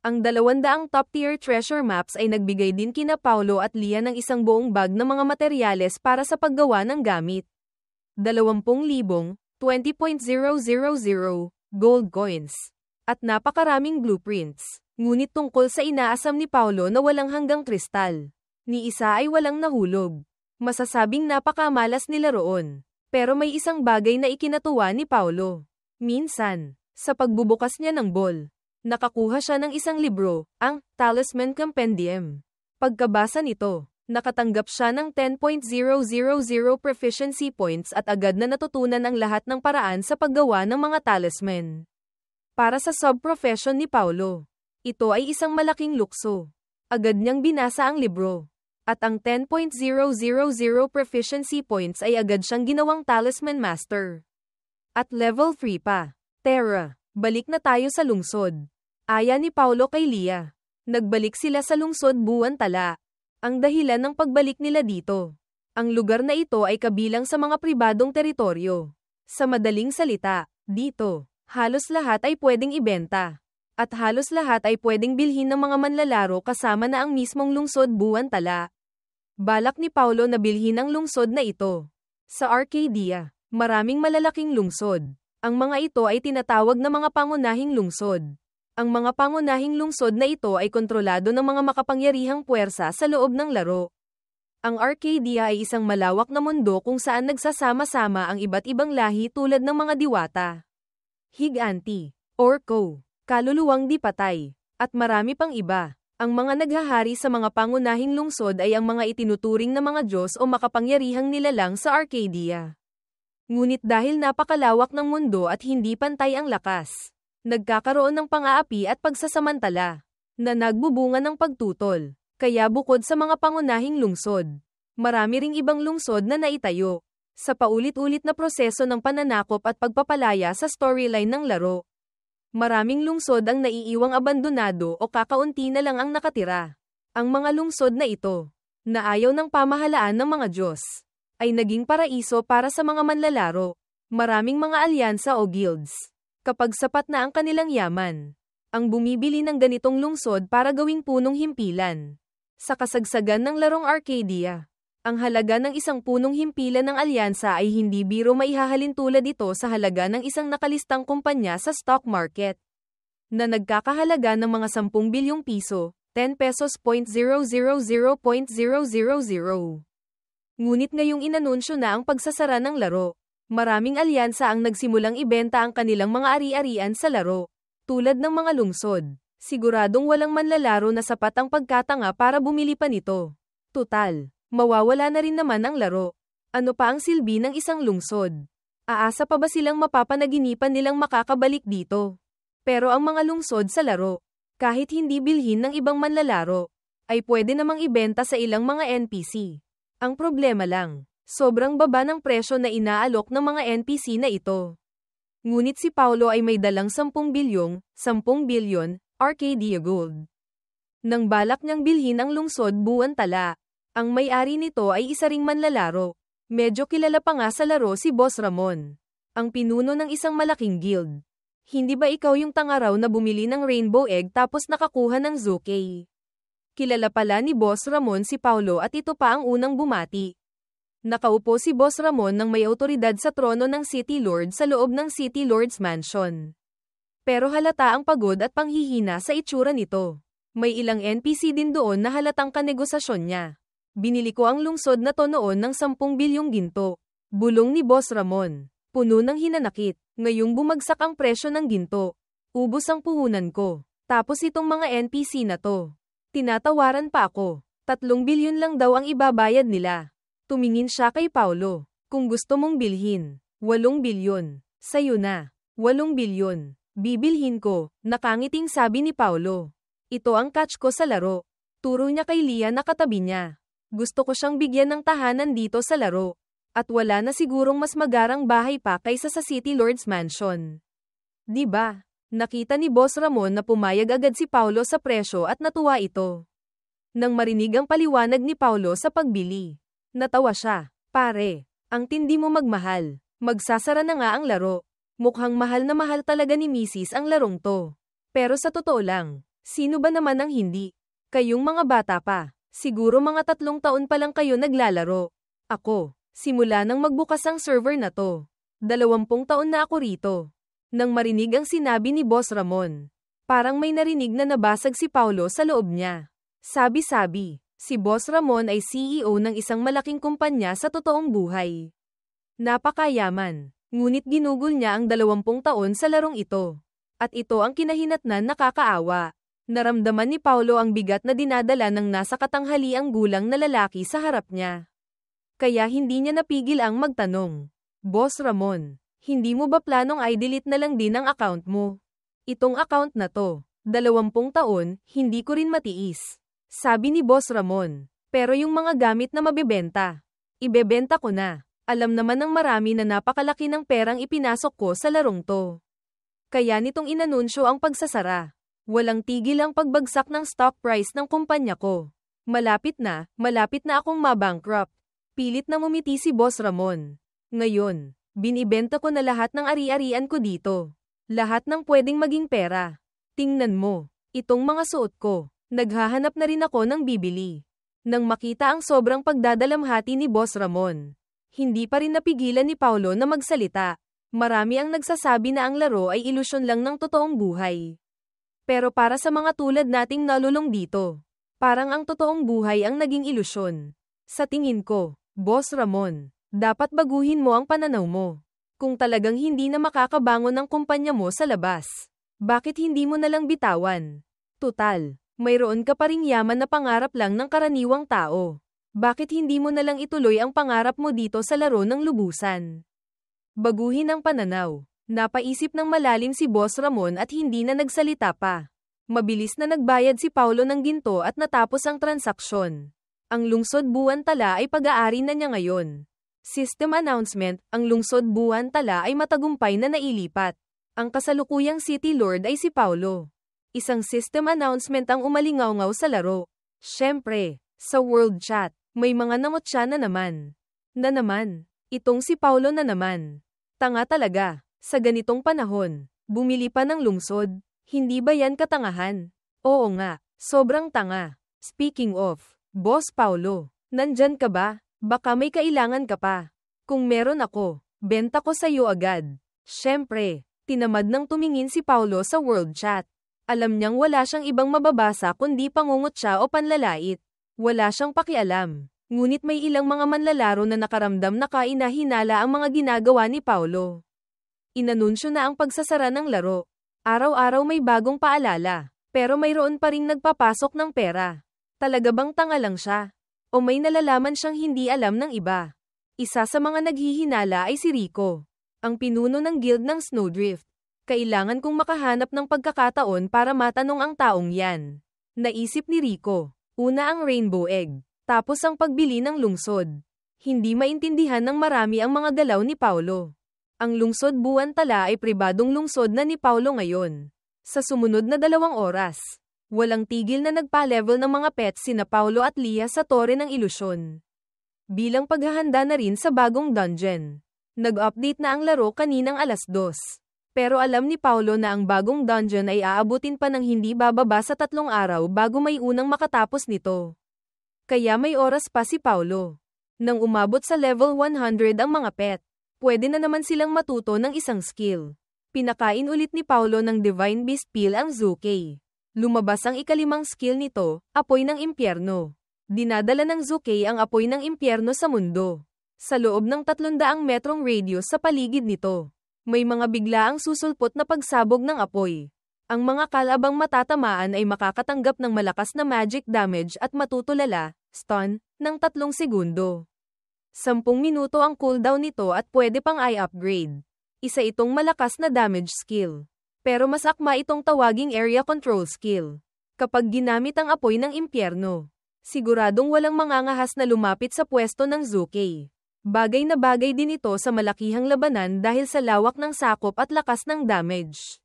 Ang 200 top-tier treasure maps ay nagbigay din kina Paolo at Lia ng isang buong bag ng mga materyales para sa paggawa ng gamit. 20,000, 20.000 gold coins, at napakaraming blueprints. Ngunit tungkol sa inaasam ni Paolo na walang hanggang kristal, ni isa ay walang nahulog. Masasabing napakamalas nila roon. Pero may isang bagay na ikinatuwa ni Paolo. Minsan, sa pagbubukas niya ng ball, nakakuha siya ng isang libro, ang Talisman Compendium. Pagkabasa nito, nakatanggap siya ng 10.000 proficiency points at agad na natutunan ang lahat ng paraan sa paggawa ng mga talisman. Para sa sub-profession ni Paolo, ito ay isang malaking lukso. Agad niyang binasa ang libro. At ang 10.000 proficiency points ay agad siyang ginawang Talisman Master. At level 3 pa. Terra, balik na tayo sa lungsod. Aya ni Paolo kay Lia. Nagbalik sila sa lungsod Buwan Tala. Ang dahilan ng pagbalik nila dito. Ang lugar na ito ay kabilang sa mga pribadong teritoryo. Sa madaling salita, dito, halos lahat ay pwedeng ibenta. At halos lahat ay pwedeng bilhin ng mga manlalaro kasama na ang mismong lungsod Buwan Tala. Balak ni Paolo na bilhin ang lungsod na ito. Sa Arcadia, maraming malalaking lungsod. Ang mga ito ay tinatawag na mga pangunahing lungsod. Ang mga pangunahing lungsod na ito ay kontrolado ng mga makapangyarihang puwersa sa loob ng laro. Ang Arcadia ay isang malawak na mundo kung saan nagsasama-sama ang iba't ibang lahi tulad ng mga diwata, higanti, orko, kaluluwang di patay, at marami pang iba. Ang mga naghahari sa mga pangunahing lungsod ay ang mga itinuturing na mga Diyos o makapangyarihang nilalang sa Arcadia. Ngunit dahil napakalawak ng mundo at hindi pantay ang lakas, nagkakaroon ng pang-aapi at pagsasamantala, na nagbubunga ng pagtutol. Kaya bukod sa mga pangunahing lungsod, marami ring ibang lungsod na naitayo, sa paulit-ulit na proseso ng pananakop at pagpapalaya sa storyline ng laro. Maraming lungsod ang naiiwang abandonado o kakaunti na lang ang nakatira. Ang mga lungsod na ito, na ayaw ng pamahalaan ng mga Diyos, ay naging paraiso para sa mga manlalaro. Maraming mga alyansa o guilds, kapag sapat na ang kanilang yaman, ang bumibili ng ganitong lungsod para gawing punong himpilan. Sa kasagsagan ng larong Arcadia, ang halaga ng isang punong himpilan ng alyansa ay hindi biro maihahalin tulad ito sa halaga ng isang nakalistang kumpanya sa stock market, na nagkakahalaga ng mga 10 bilyong piso, 10 pesos .000.000. Ngunit ngayong inanunsyo na ang pagsasara ng laro, maraming alyansa ang nagsimulang ibenta ang kanilang mga ari-arian sa laro, tulad ng mga lungsod. Siguradong walang manlalaro na sapat ang pagkatanga para bumili pa nito. Tutal, mawawala na rin naman ang laro. Ano pa ang silbi ng isang lungsod? Aasa pa ba silang mapapanaginipan nilang makakabalik dito? Pero ang mga lungsod sa laro, kahit hindi bilhin ng ibang manlalaro, ay pwede namang ibenta sa ilang mga NPC. Ang problema lang, sobrang baba ng presyo na inaalok ng mga NPC na ito. Ngunit si Paolo ay may dalang 10 bilyon Arcadia Gold. Nang balak niyang bilhin ang lungsod Buwan Tala, ang may-ari nito ay isa ring manlalaro. Medyo kilala pa nga sa laro si Boss Ramon, ang pinuno ng isang malaking guild. Hindi ba ikaw yung tanga raw na bumili ng Rainbow Egg tapos nakakuha ng Zookey? Kilala pala ni Boss Ramon si Paolo at ito pa ang unang bumati. Nakaupo si Boss Ramon ng may awtoridad sa trono ng City Lord sa loob ng City Lord's Mansion. Pero halata ang pagod at panghihina sa itsura nito. May ilang NPC din doon na halatang kanegosasyon niya. Binili ko ang lungsod na to noon ng 10 bilyong ginto. Bulong ni Boss Ramon. Puno ng hinanakit. Ngayong bumagsak ang presyo ng ginto, ubos ang puhunan ko. Tapos itong mga NPC na to, tinatawaran pa ako. 3 bilyon lang daw ang ibabayad nila. Tumingin siya kay Paolo. Kung gusto mong bilhin, 8 bilyon. Sa'yo na. 8 bilyon. Bibilhin ko, nakangiting sabi ni Paolo. Ito ang catch ko sa laro. Turo niya kay Lia na katabi niya. Gusto ko siyang bigyan ng tahanan dito sa laro. At wala na sigurong mas magarang bahay pa kaysa sa City Lord's Mansion. Diba? Nakita ni Boss Ramon na pumayag agad si Paolo sa presyo at natuwa ito. Nang marinig ang paliwanag ni Paolo sa pagbili, natawa siya. Pare, ang tindi mo magmahal. Magsasara na nga ang laro. Mukhang mahal na mahal talaga ni Mrs. ang larong to. Pero sa totoo lang, Sino ba naman ang hindi? Kayong mga bata pa. Siguro mga 3 taon pa lang kayo naglalaro. Ako, simula nang magbukas ang server na to. 20 taon na ako rito. Nang marinig ang sinabi ni Boss Ramon, parang may narinig na nabasag si Paulo sa loob niya. Sabi-sabi, si Boss Ramon ay CEO ng isang malaking kumpanya sa totoong buhay. Napakayaman, ngunit ginugol niya ang 20 taon sa larong ito. At ito ang kinahinatnan nakakaawa. Naramdaman ni Paulo ang bigat na dinadala ng nasa katanghaliang gulang na lalaki sa harap niya. Kaya hindi niya napigil ang magtanong, Boss Ramon, hindi mo ba planong i-delete na lang din ang account mo? Itong account na to, 20 taon, hindi ko rin matiis. Sabi ni Boss Ramon, pero yung mga gamit na mabibenta, ibebenta ko na. Alam naman ng marami na napakalaki ng perang ipinasok ko sa larong to. Kaya nitong inanunsyo ang pagsasara. Walang tigil ang pagbagsak ng stock price ng kumpanya ko. Malapit na akong mabankrupt. Pilit na ngumiti si Boss Ramon. Ngayon, binibenta ko na lahat ng ari-arian ko dito. Lahat ng pwedeng maging pera. Tingnan mo, itong mga suot ko. Naghahanap na rin ako ng bibili. Nang makita ang sobrang pagdadalamhati ni Boss Ramon, hindi pa rin napigilan ni Paulo na magsalita. Marami ang nagsasabi na ang laro ay ilusyon lang ng totoong buhay. Pero para sa mga tulad nating nalulong dito, parang ang totoong buhay ang naging ilusyon. Sa tingin ko, Boss Ramon, dapat baguhin mo ang pananaw mo. Kung talagang hindi na makakabangon ang kumpanya mo sa labas, bakit hindi mo na lang bitawan? Tutal, mayroon ka pa ring yaman na pangarap lang ng karaniwang tao. Bakit hindi mo na lang ituloy ang pangarap mo dito sa laro ng lubusan? Baguhin ang pananaw. Napaisip ng malalim si Boss Ramon at hindi na nagsalita pa. Mabilis na nagbayad si Paulo ng ginto at natapos ang transaksyon. Ang lungsod Buwan Tala ay pag-aari na niya ngayon. System announcement, ang lungsod Buwan Tala ay matagumpay na nailipat. Ang kasalukuyang City Lord ay si Paulo. Isang system announcement ang umalingaw-ngaw sa laro. Siyempre, sa World Chat, may mga namotya na naman. Itong si Paulo na naman. Tanga talaga. Sa ganitong panahon, bumili pa ng lungsod, hindi ba yan katangahan? Oo nga, sobrang tanga. Speaking of, Boss Paulo, nandyan ka ba? Baka may kailangan ka pa. Kung meron ako, benta ko sa iyo agad. Siyempre, tinamad nang tumingin si Paulo sa World Chat. Alam niyang wala siyang ibang mababasa kundi pangungutya o panlalait. Wala siyang pakialam. Ngunit may ilang mga manlalaro na nakaramdam na kainahinala ang mga ginagawa ni Paulo. Inanunsyo na ang pagsasara ng laro. Araw-araw may bagong paalala, pero mayroon pa ring nagpapasok ng pera. Talaga bang tanga lang siya? O may nalalaman siyang hindi alam ng iba? Isa sa mga naghihinala ay si Rico, ang pinuno ng guild ng Snowdrift. Kailangan kong makahanap ng pagkakataon para matanong ang taong yan. Naisip ni Rico, una ang Rainbow Egg, tapos ang pagbili ng lungsod. Hindi maintindihan ng marami ang mga galaw ni Paulo. Ang lungsod Buwan Tala ay pribadong lungsod na ni Paulo ngayon. Sa sumunod na 2 oras, walang tigil na nagpa-level ng mga pets sina Paulo at Lia sa Tore ng Ilusyon. Bilang paghahanda na rin sa bagong dungeon. Nag-update na ang laro kaninang 2:00. Pero alam ni Paulo na ang bagong dungeon ay aabutin pa ng hindi bababa sa 3 araw bago may unang makatapos nito. Kaya may oras pa si Paulo. Nang umabot sa level 100 ang mga pet, pwede na naman silang matuto ng isang skill. Pinakain ulit ni Paulo ng Divine Beast Peel ang Zuke. Lumabas ang ika-5 skill nito, Apoy ng Impyerno. Dinadala ng Zuke ang apoy ng impyerno sa mundo. Sa loob ng 300 metrong radius sa paligid nito, may mga biglaang susulpot na pagsabog ng apoy. Ang mga kalabang matatamaan ay makakatanggap ng malakas na magic damage at matutulala, stun, ng 3 segundo. 10 minuto ang cooldown nito at pwede pang i-upgrade. Isa itong malakas na damage skill. Pero mas akma itong tawaging area control skill. Kapag ginamit ang apoy ng impyerno, siguradong walang mangangahas na lumapit sa pwesto ng Zuke. Bagay na bagay din ito sa malakihang labanan dahil sa lawak ng sakop at lakas ng damage.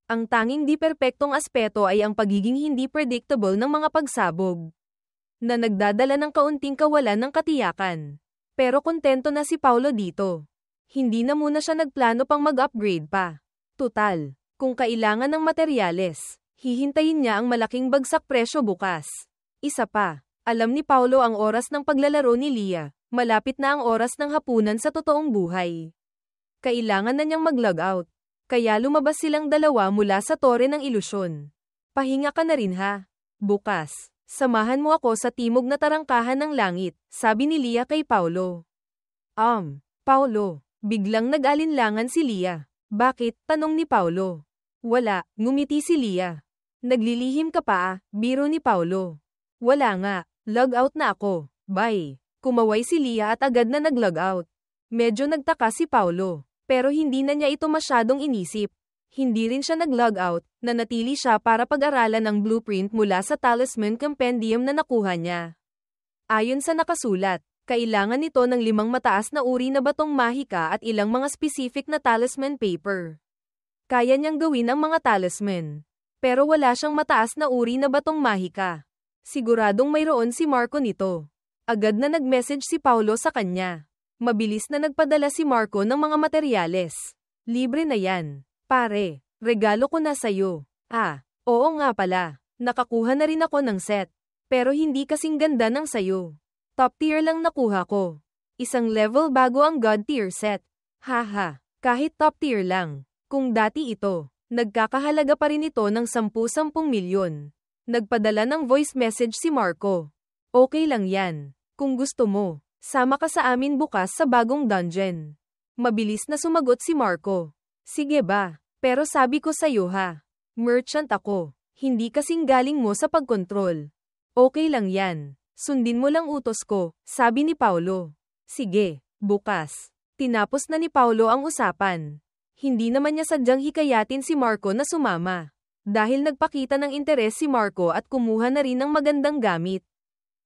Ang tanging di perpektong aspeto ay ang pagiging hindi predictable ng mga pagsabog, na nagdadala ng kaunting kawalan ng katiyakan. Pero kontento na si Paulo dito. Hindi na muna siya nagplano pang mag-upgrade pa. Tutal, kung kailangan ng materyales, Hihintayin niya ang malaking bagsak presyo bukas. Isa pa, alam ni Paulo ang oras ng paglalaro ni Leah, malapit na ang oras ng hapunan sa totoong buhay. Kailangan na niyang mag-log out. Kaya lumabas silang dalawa mula sa tore ng ilusyon. Pahinga ka na rin ha. Bukas, samahan mo ako sa timog na tarangkahan ng langit, sabi ni Leah kay Paulo. Paulo, biglang nag-alinlangan si Leah. Bakit? Tanong ni Paulo. Wala, ngumiti si Leah. Naglilihim ka pa biro ni Paulo. Wala nga, log out na ako, bye. Kumaway si Leah at agad na nag-log out. Medyo nagtaka si Paulo, pero hindi na niya ito masyadong inisip. Hindi rin siya nag-log out, nanatili siya para pag-aralan ang blueprint mula sa Talisman Compendium na nakuha niya. Ayon sa nakasulat, kailangan nito ng 5 mataas na uri na batong mahika at ilang mga specific na talisman paper. Kaya niyang gawin ang mga talisman. Pero wala siyang mataas na uri na batong mahika. Siguradong mayroon si Marco nito. Agad na nag-message si Paulo sa kanya. Mabilis na nagpadala si Marco ng mga materyales. Libre na yan. Pare, regalo ko na sa'yo. Oo nga pala. Nakakuha na rin ako ng set. Pero hindi kasing ganda ng sayo. Top tier lang nakuha ko. Isang level bago ang God tier set. Haha, kahit top tier lang. Kung dati ito, nagkakahalaga pa rin ito ng 10-10 milyon. Nagpadala ng voice message si Marco. Okay lang yan. Kung gusto mo, sama ka sa amin bukas sa bagong dungeon. Mabilis na sumagot si Marco. Sige ba, pero sabi ko sa'yo ha. Merchant ako. Hindi kasing galing mo sa pagkontrol. Okay lang yan. Sundin mo lang utos ko, sabi ni Paulo. Sige, bukas. Tinapos na ni Paulo ang usapan. Hindi naman niya sadyang hikayatin si Marco na sumama. Dahil nagpakita ng interes si Marco at kumuha na rin ng magandang gamit.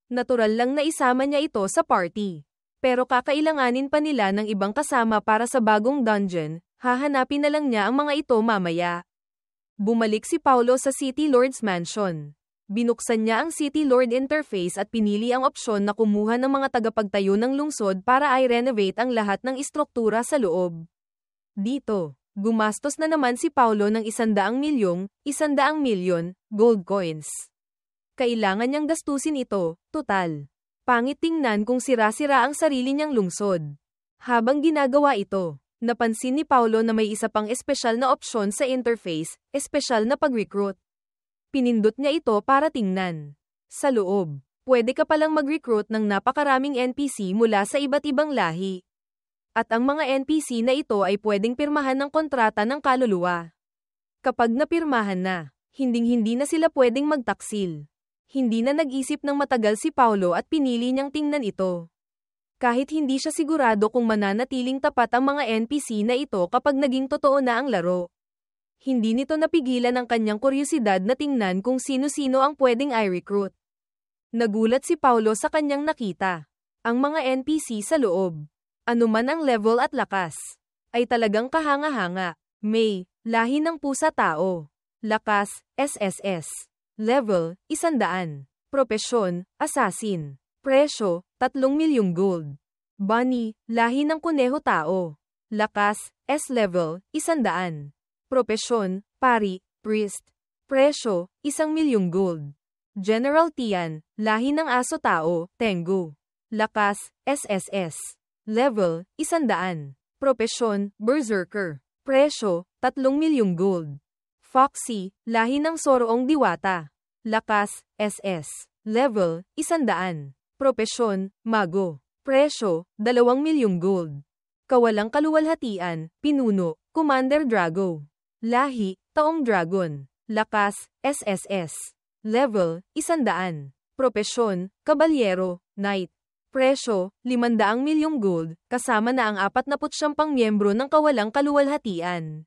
Natural lang na isama niya ito sa party. Pero kakailanganin pa nila ng ibang kasama para sa bagong dungeon, hahanapin na lang niya ang mga ito mamaya. Bumalik si Paulo sa City Lord's Mansion. Binuksan niya ang City Lord interface at pinili ang opsyon na kumuha ng mga tagapagtayo ng lungsod para i-renovate ang lahat ng istruktura sa loob. Dito, gumastos na naman si Paulo ng 100 milyon gold coins. Kailangan niyang gastusin ito, total. Pangit tingnan kung sira-sira ang sarili niyang lungsod. Habang ginagawa ito, napansin ni Paulo na may isa pang espesyal na opsyon sa interface, espesyal na pag-recruit. Pinindot niya ito para tingnan. Sa loob, pwede ka palang mag-recruit ng napakaraming NPC mula sa iba't ibang lahi. At ang mga NPC na ito ay pwedeng pirmahan ng kontrata ng kaluluwa. Kapag napirmahan na, hinding-hindi na sila pwedeng magtaksil. Hindi na nag-isip ng matagal si Paulo at pinili niyang tingnan ito. Kahit hindi siya sigurado kung mananatiling tapat ang mga NPC na ito kapag naging totoo na ang laro. Hindi nito napigilan ang kanyang kuryosidad na tingnan kung sino-sino ang pwedeng i-recruit. Nagulat si Paulo sa kanyang nakita. Ang mga NPC sa loob, anuman ang level at lakas, ay talagang kahanga-hanga. May lahi ng pusa-tao. Lakas, SSS. Level, 100. Propesyon, assassin. Presyo, 3 milyong gold. Bunny, lahi ng kuneho-tao. Lakas, S-level, 100. Propesyon, pari, priest. Presyo, 1 milyong gold. General Tian, lahi ng aso-tao, Tengu. Lakas, SSS. Level, 100. Propesyon, berserker. Presyo, 3 milyong gold. Foxy, lahi ng soroong diwata. Lakas, SS. Level, 100. Propesyon, mago. Presyo, 2 milyong gold. Kawalang kaluwalhatian, pinuno, Commander Drago. Lahi, taong dragon. Lakas, SSS. Level, 100. Propesyon, kabalyero, knight. Presyo, 500 milyong gold, kasama na ang 49 miyembro ng kawalang kaluwalhatian.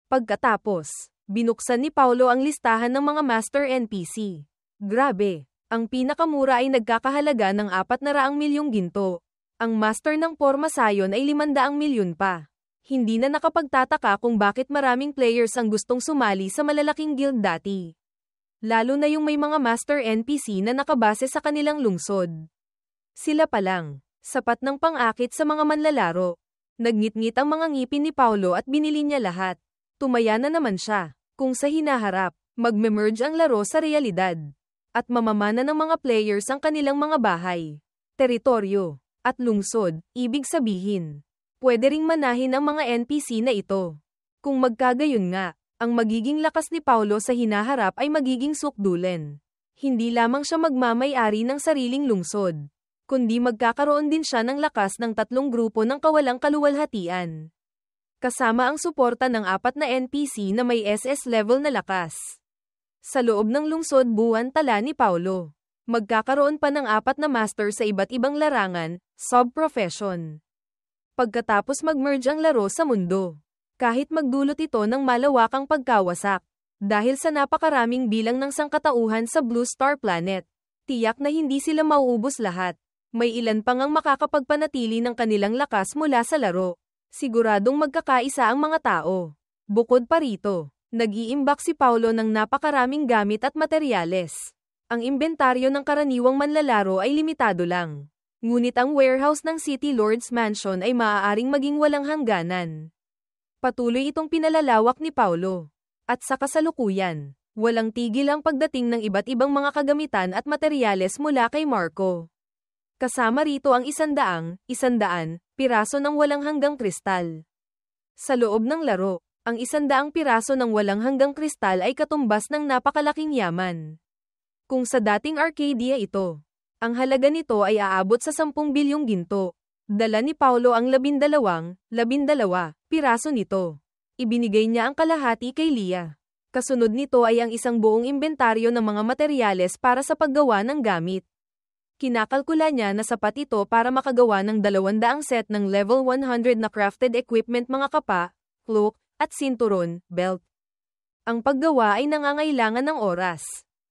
Pagkatapos, binuksan ni Paulo ang listahan ng mga master NPC. Grabe, ang pinakamura ay nagkakahalaga ng 400 milyong ginto. Ang master ng Pormasayon ay 500 milyon pa. Hindi na nakapagtataka kung bakit maraming players ang gustong sumali sa malalaking guild dati. Lalo na yung may mga master NPC na nakabase sa kanilang lungsod. Sila pa lang, sapat ng pang-akit sa mga manlalaro. Nagngit-ngit ang mga ngipin ni Paulo at binili niya lahat. Tumaya na naman siya. Kung sa hinaharap, Magme-merge ang laro sa realidad. At mamamana ng mga players ang kanilang mga bahay, teritoryo, at lungsod, ibig sabihin. Pwede ring manahin ang mga NPC na ito. Kung magkagayon nga, ang magiging lakas ni Paulo sa hinaharap ay magiging sukdulen. Hindi lamang siya magmamay-ari ng sariling lungsod, kundi magkakaroon din siya ng lakas ng 3 grupo ng kawalang kaluwalhatian. Kasama ang suporta ng 4 na NPC na may SS level na lakas. Sa loob ng lungsod buwan tala ni Paulo, magkakaroon pa ng 4 na master sa iba't ibang larangan, sub-profession. Pagkatapos mag-merge ang laro sa mundo, kahit magdulot ito ng malawakang pagkawasak, dahil sa napakaraming bilang ng sangkatauhan sa Blue Star Planet, tiyak na hindi sila mauubos lahat. May ilan pang ang makakapagpanatili ng kanilang lakas mula sa laro. Siguradong magkakaisa ang mga tao. Bukod pa rito, nag-iimbak si Paulo ng napakaraming gamit at materyales. Ang imbentaryo ng karaniwang manlalaro ay limitado lang. Ngunit ang warehouse ng City Lord's Mansion ay maaaring maging walang hangganan. Patuloy itong pinalalawak ni Paulo. At sa kasalukuyan, walang tigil ang pagdating ng iba't ibang mga kagamitan at materyales mula kay Marco. Kasama rito ang 100 piraso ng walang hanggang kristal. Sa loob ng laro, ang 100 piraso ng walang hanggang kristal ay katumbas ng napakalaking yaman. Kung sa dating Arcadia ito, ang halaga nito ay aabot sa 10 bilyong ginto. Dala ni Paulo ang 12 piraso nito. Ibinigay niya ang kalahati kay Leah. Kasunod nito ay ang isang buong imbentaryo ng mga materyales para sa paggawa ng gamit. Kinakalkula niya na sapat ito para makagawa ng 200 set ng level 100 na crafted equipment, mga kapa, cloak, at sinturon, belt. Ang paggawa ay nangangailangan ng oras.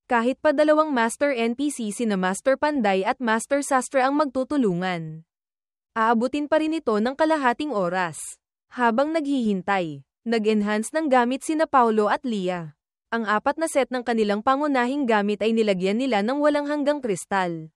Kahit pa 2 master NPC sina Master Panday at Master Sastre ang magtutulungan, aabutin pa rin ito ng kalahating oras. Habang naghihintay, nag-enhance ng gamit sina Paulo at Leah. Ang 4 na set ng kanilang pangunahing gamit ay nilagyan nila ng walang hanggang kristal.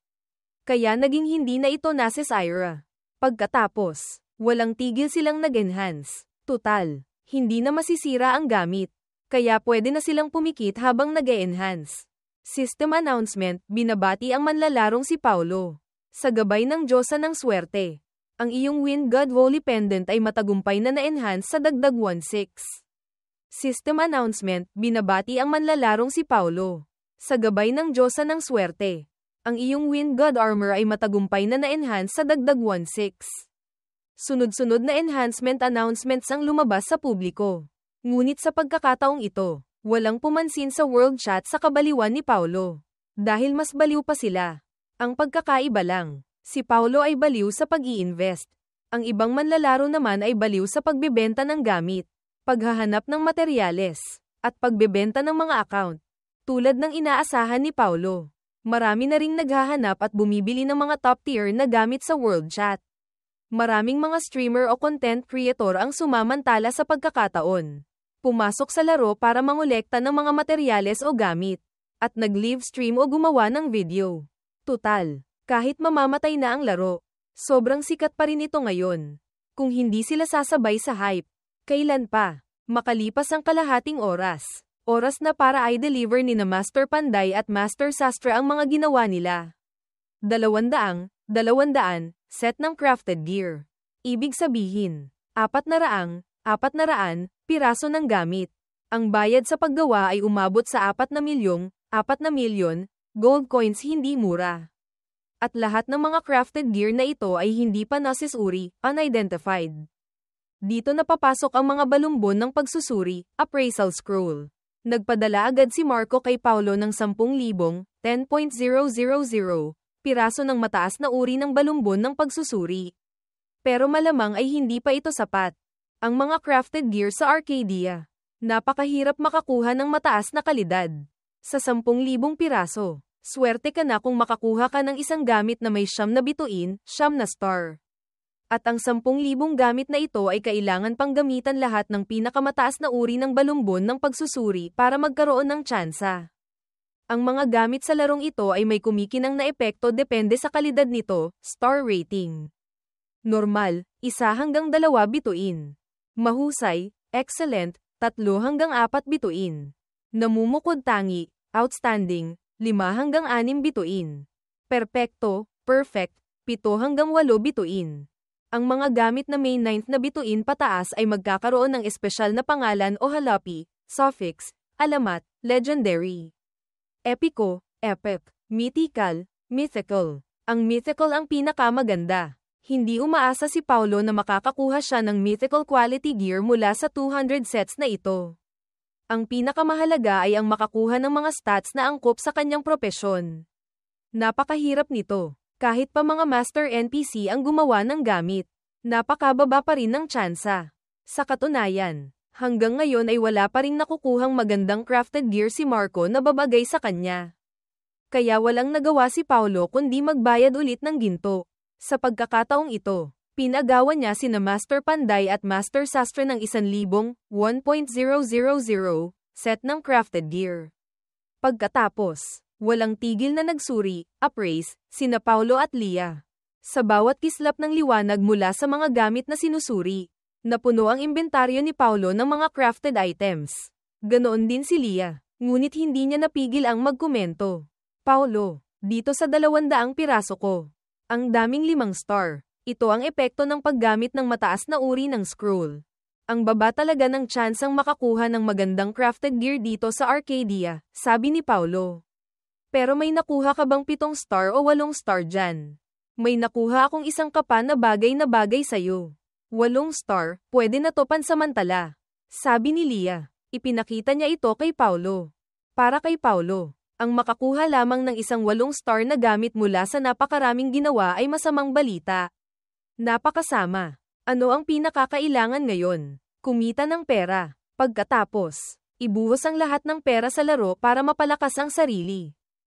Kaya naging hindi na ito nasisira. Pagkatapos, walang tigil silang nag-enhance. Total, hindi na masisira ang gamit. Kaya pwede na silang pumikit habang nag-enhance. System announcement, binabati ang manlalarong si Paulo. Sa gabay ng Diyosa ng Swerte, ang iyong Wind God Volley Pendant ay matagumpay na na-enhance sa dagdag 1/6. System announcement, binabati ang manlalarong si Paulo. Sa gabay ng Diyosa ng Swerte, ang iyong Wind God Armor ay matagumpay na na-enhance sa dagdag 1/6. Sunod-sunod na enhancement announcements ang lumabas sa publiko. Ngunit sa pagkakataong ito, walang pumansin sa world chat sa kabaliwan ni Paulo. Dahil mas baliw pa sila. Ang pagkakaiba lang, si Paulo ay baliw sa pag-i-invest. Ang ibang manlalaro naman ay baliw sa pagbebenta ng gamit, paghahanap ng materyales, at pagbebenta ng mga account. Tulad ng inaasahan ni Paulo, marami na ring naghahanap at bumibili ng mga top tier na gamit sa world chat. Maraming mga streamer o content creator ang sumamantala sa pagkakataon. Pumasok sa laro para mangolekta ng mga materyales o gamit, at nag-live stream o gumawa ng video. Tutal, kahit mamamatay na ang laro, sobrang sikat pa rin ito ngayon. Kung hindi sila sasabay sa hype, kailan pa? Makalipas ang kalahating oras. Oras na para i-deliver ni na Master Panday at Master Sastre ang mga ginawa nila. 200 set ng crafted gear. Ibig sabihin, 400 piraso ng gamit. Ang bayad sa paggawa ay umabot sa 4 na milyon, gold coins, hindi mura. At lahat ng mga crafted gear na ito ay hindi pa nasusuri, unidentified. Dito napapasok ang mga balumbon ng pagsusuri, appraisal scroll. Nagpadala agad si Marco kay Paulo ng 10,000, 10.000, piraso ng mataas na uri ng balumbon ng pagsusuri. Pero malamang ay hindi pa ito sapat. Ang mga crafted gear sa Arcadia, napakahirap makakuha ng mataas na kalidad. Sa 10,000 piraso, swerte ka na kung makakuha ka ng isang gamit na may 9 na bituin, 9 na star. At ang 10,000 gamit na ito ay kailangan pang gamitan lahat ng pinakamataas na uri ng balumbon ng pagsusuri para magkaroon ng tsansa. Ang mga gamit sa larong ito ay may kumikinang na epekto depende sa kalidad nito, star rating. Normal, 1 hanggang 2 bituin. Mahusay, excellent, 3 hanggang 4 bituin. Namumukod tangi, outstanding, 5 hanggang 6 bituin. Perpekto, perfect, 7 hanggang 8 bituin. Ang mga gamit na may 9th na bituin pataas ay magkakaroon ng espesyal na pangalan o halapi, suffix, alamat, legendary. Epiko, epic, mythical, mythical. Ang mythical ang pinakamaganda. Hindi umaasa si Paulo na makakakuha siya ng mythical quality gear mula sa 200 sets na ito. Ang pinakamahalaga ay ang makakuha ng mga stats na angkop sa kanyang propesyon. Napakahirap nito. Kahit pa mga master NPC ang gumawa ng gamit, napakababa pa rin ng tsansa. Sa katunayan, hanggang ngayon ay wala pa ring nakukuhang magandang crafted gear si Marco na babagay sa kanya. Kaya walang nagawa si Paulo kundi magbayad ulit ng ginto. Sa pagkakataong ito, pinagawa niya sina Master Panday at Master Sastre ng 1,000 1.000 set ng crafted gear. Pagkatapos, walang tigil na nagsuri, appraise, sina Paulo at Leah. Sa bawat kislap ng liwanag mula sa mga gamit na sinusuri, napuno ang inventaryo ni Paulo ng mga crafted items. Ganoon din si Leah, ngunit hindi niya napigil ang magkomento. Paulo, dito sa 200 piraso ko. Ang daming 5 star. Ito ang epekto ng paggamit ng mataas na uri ng scroll. Ang baba talaga ng tsansang makakuha ng magandang crafted gear dito sa Arcadia, sabi ni Paulo. Pero may nakuha ka bang 7 star o 8 star dyan? May nakuha akong isang kapa na bagay sa'yo. 8 star, pwede na to pansamantala. Sabi ni Leah. Ipinakita niya ito kay Paulo. Para kay Paulo, ang makakuha lamang ng isang 8 star na gamit mula sa napakaraming ginawa ay masamang balita. Napakasama. Ano ang pinakakailangan ngayon? Kumita ng pera. Pagkatapos, ibuhos ang lahat ng pera sa laro para mapalakas ang sarili.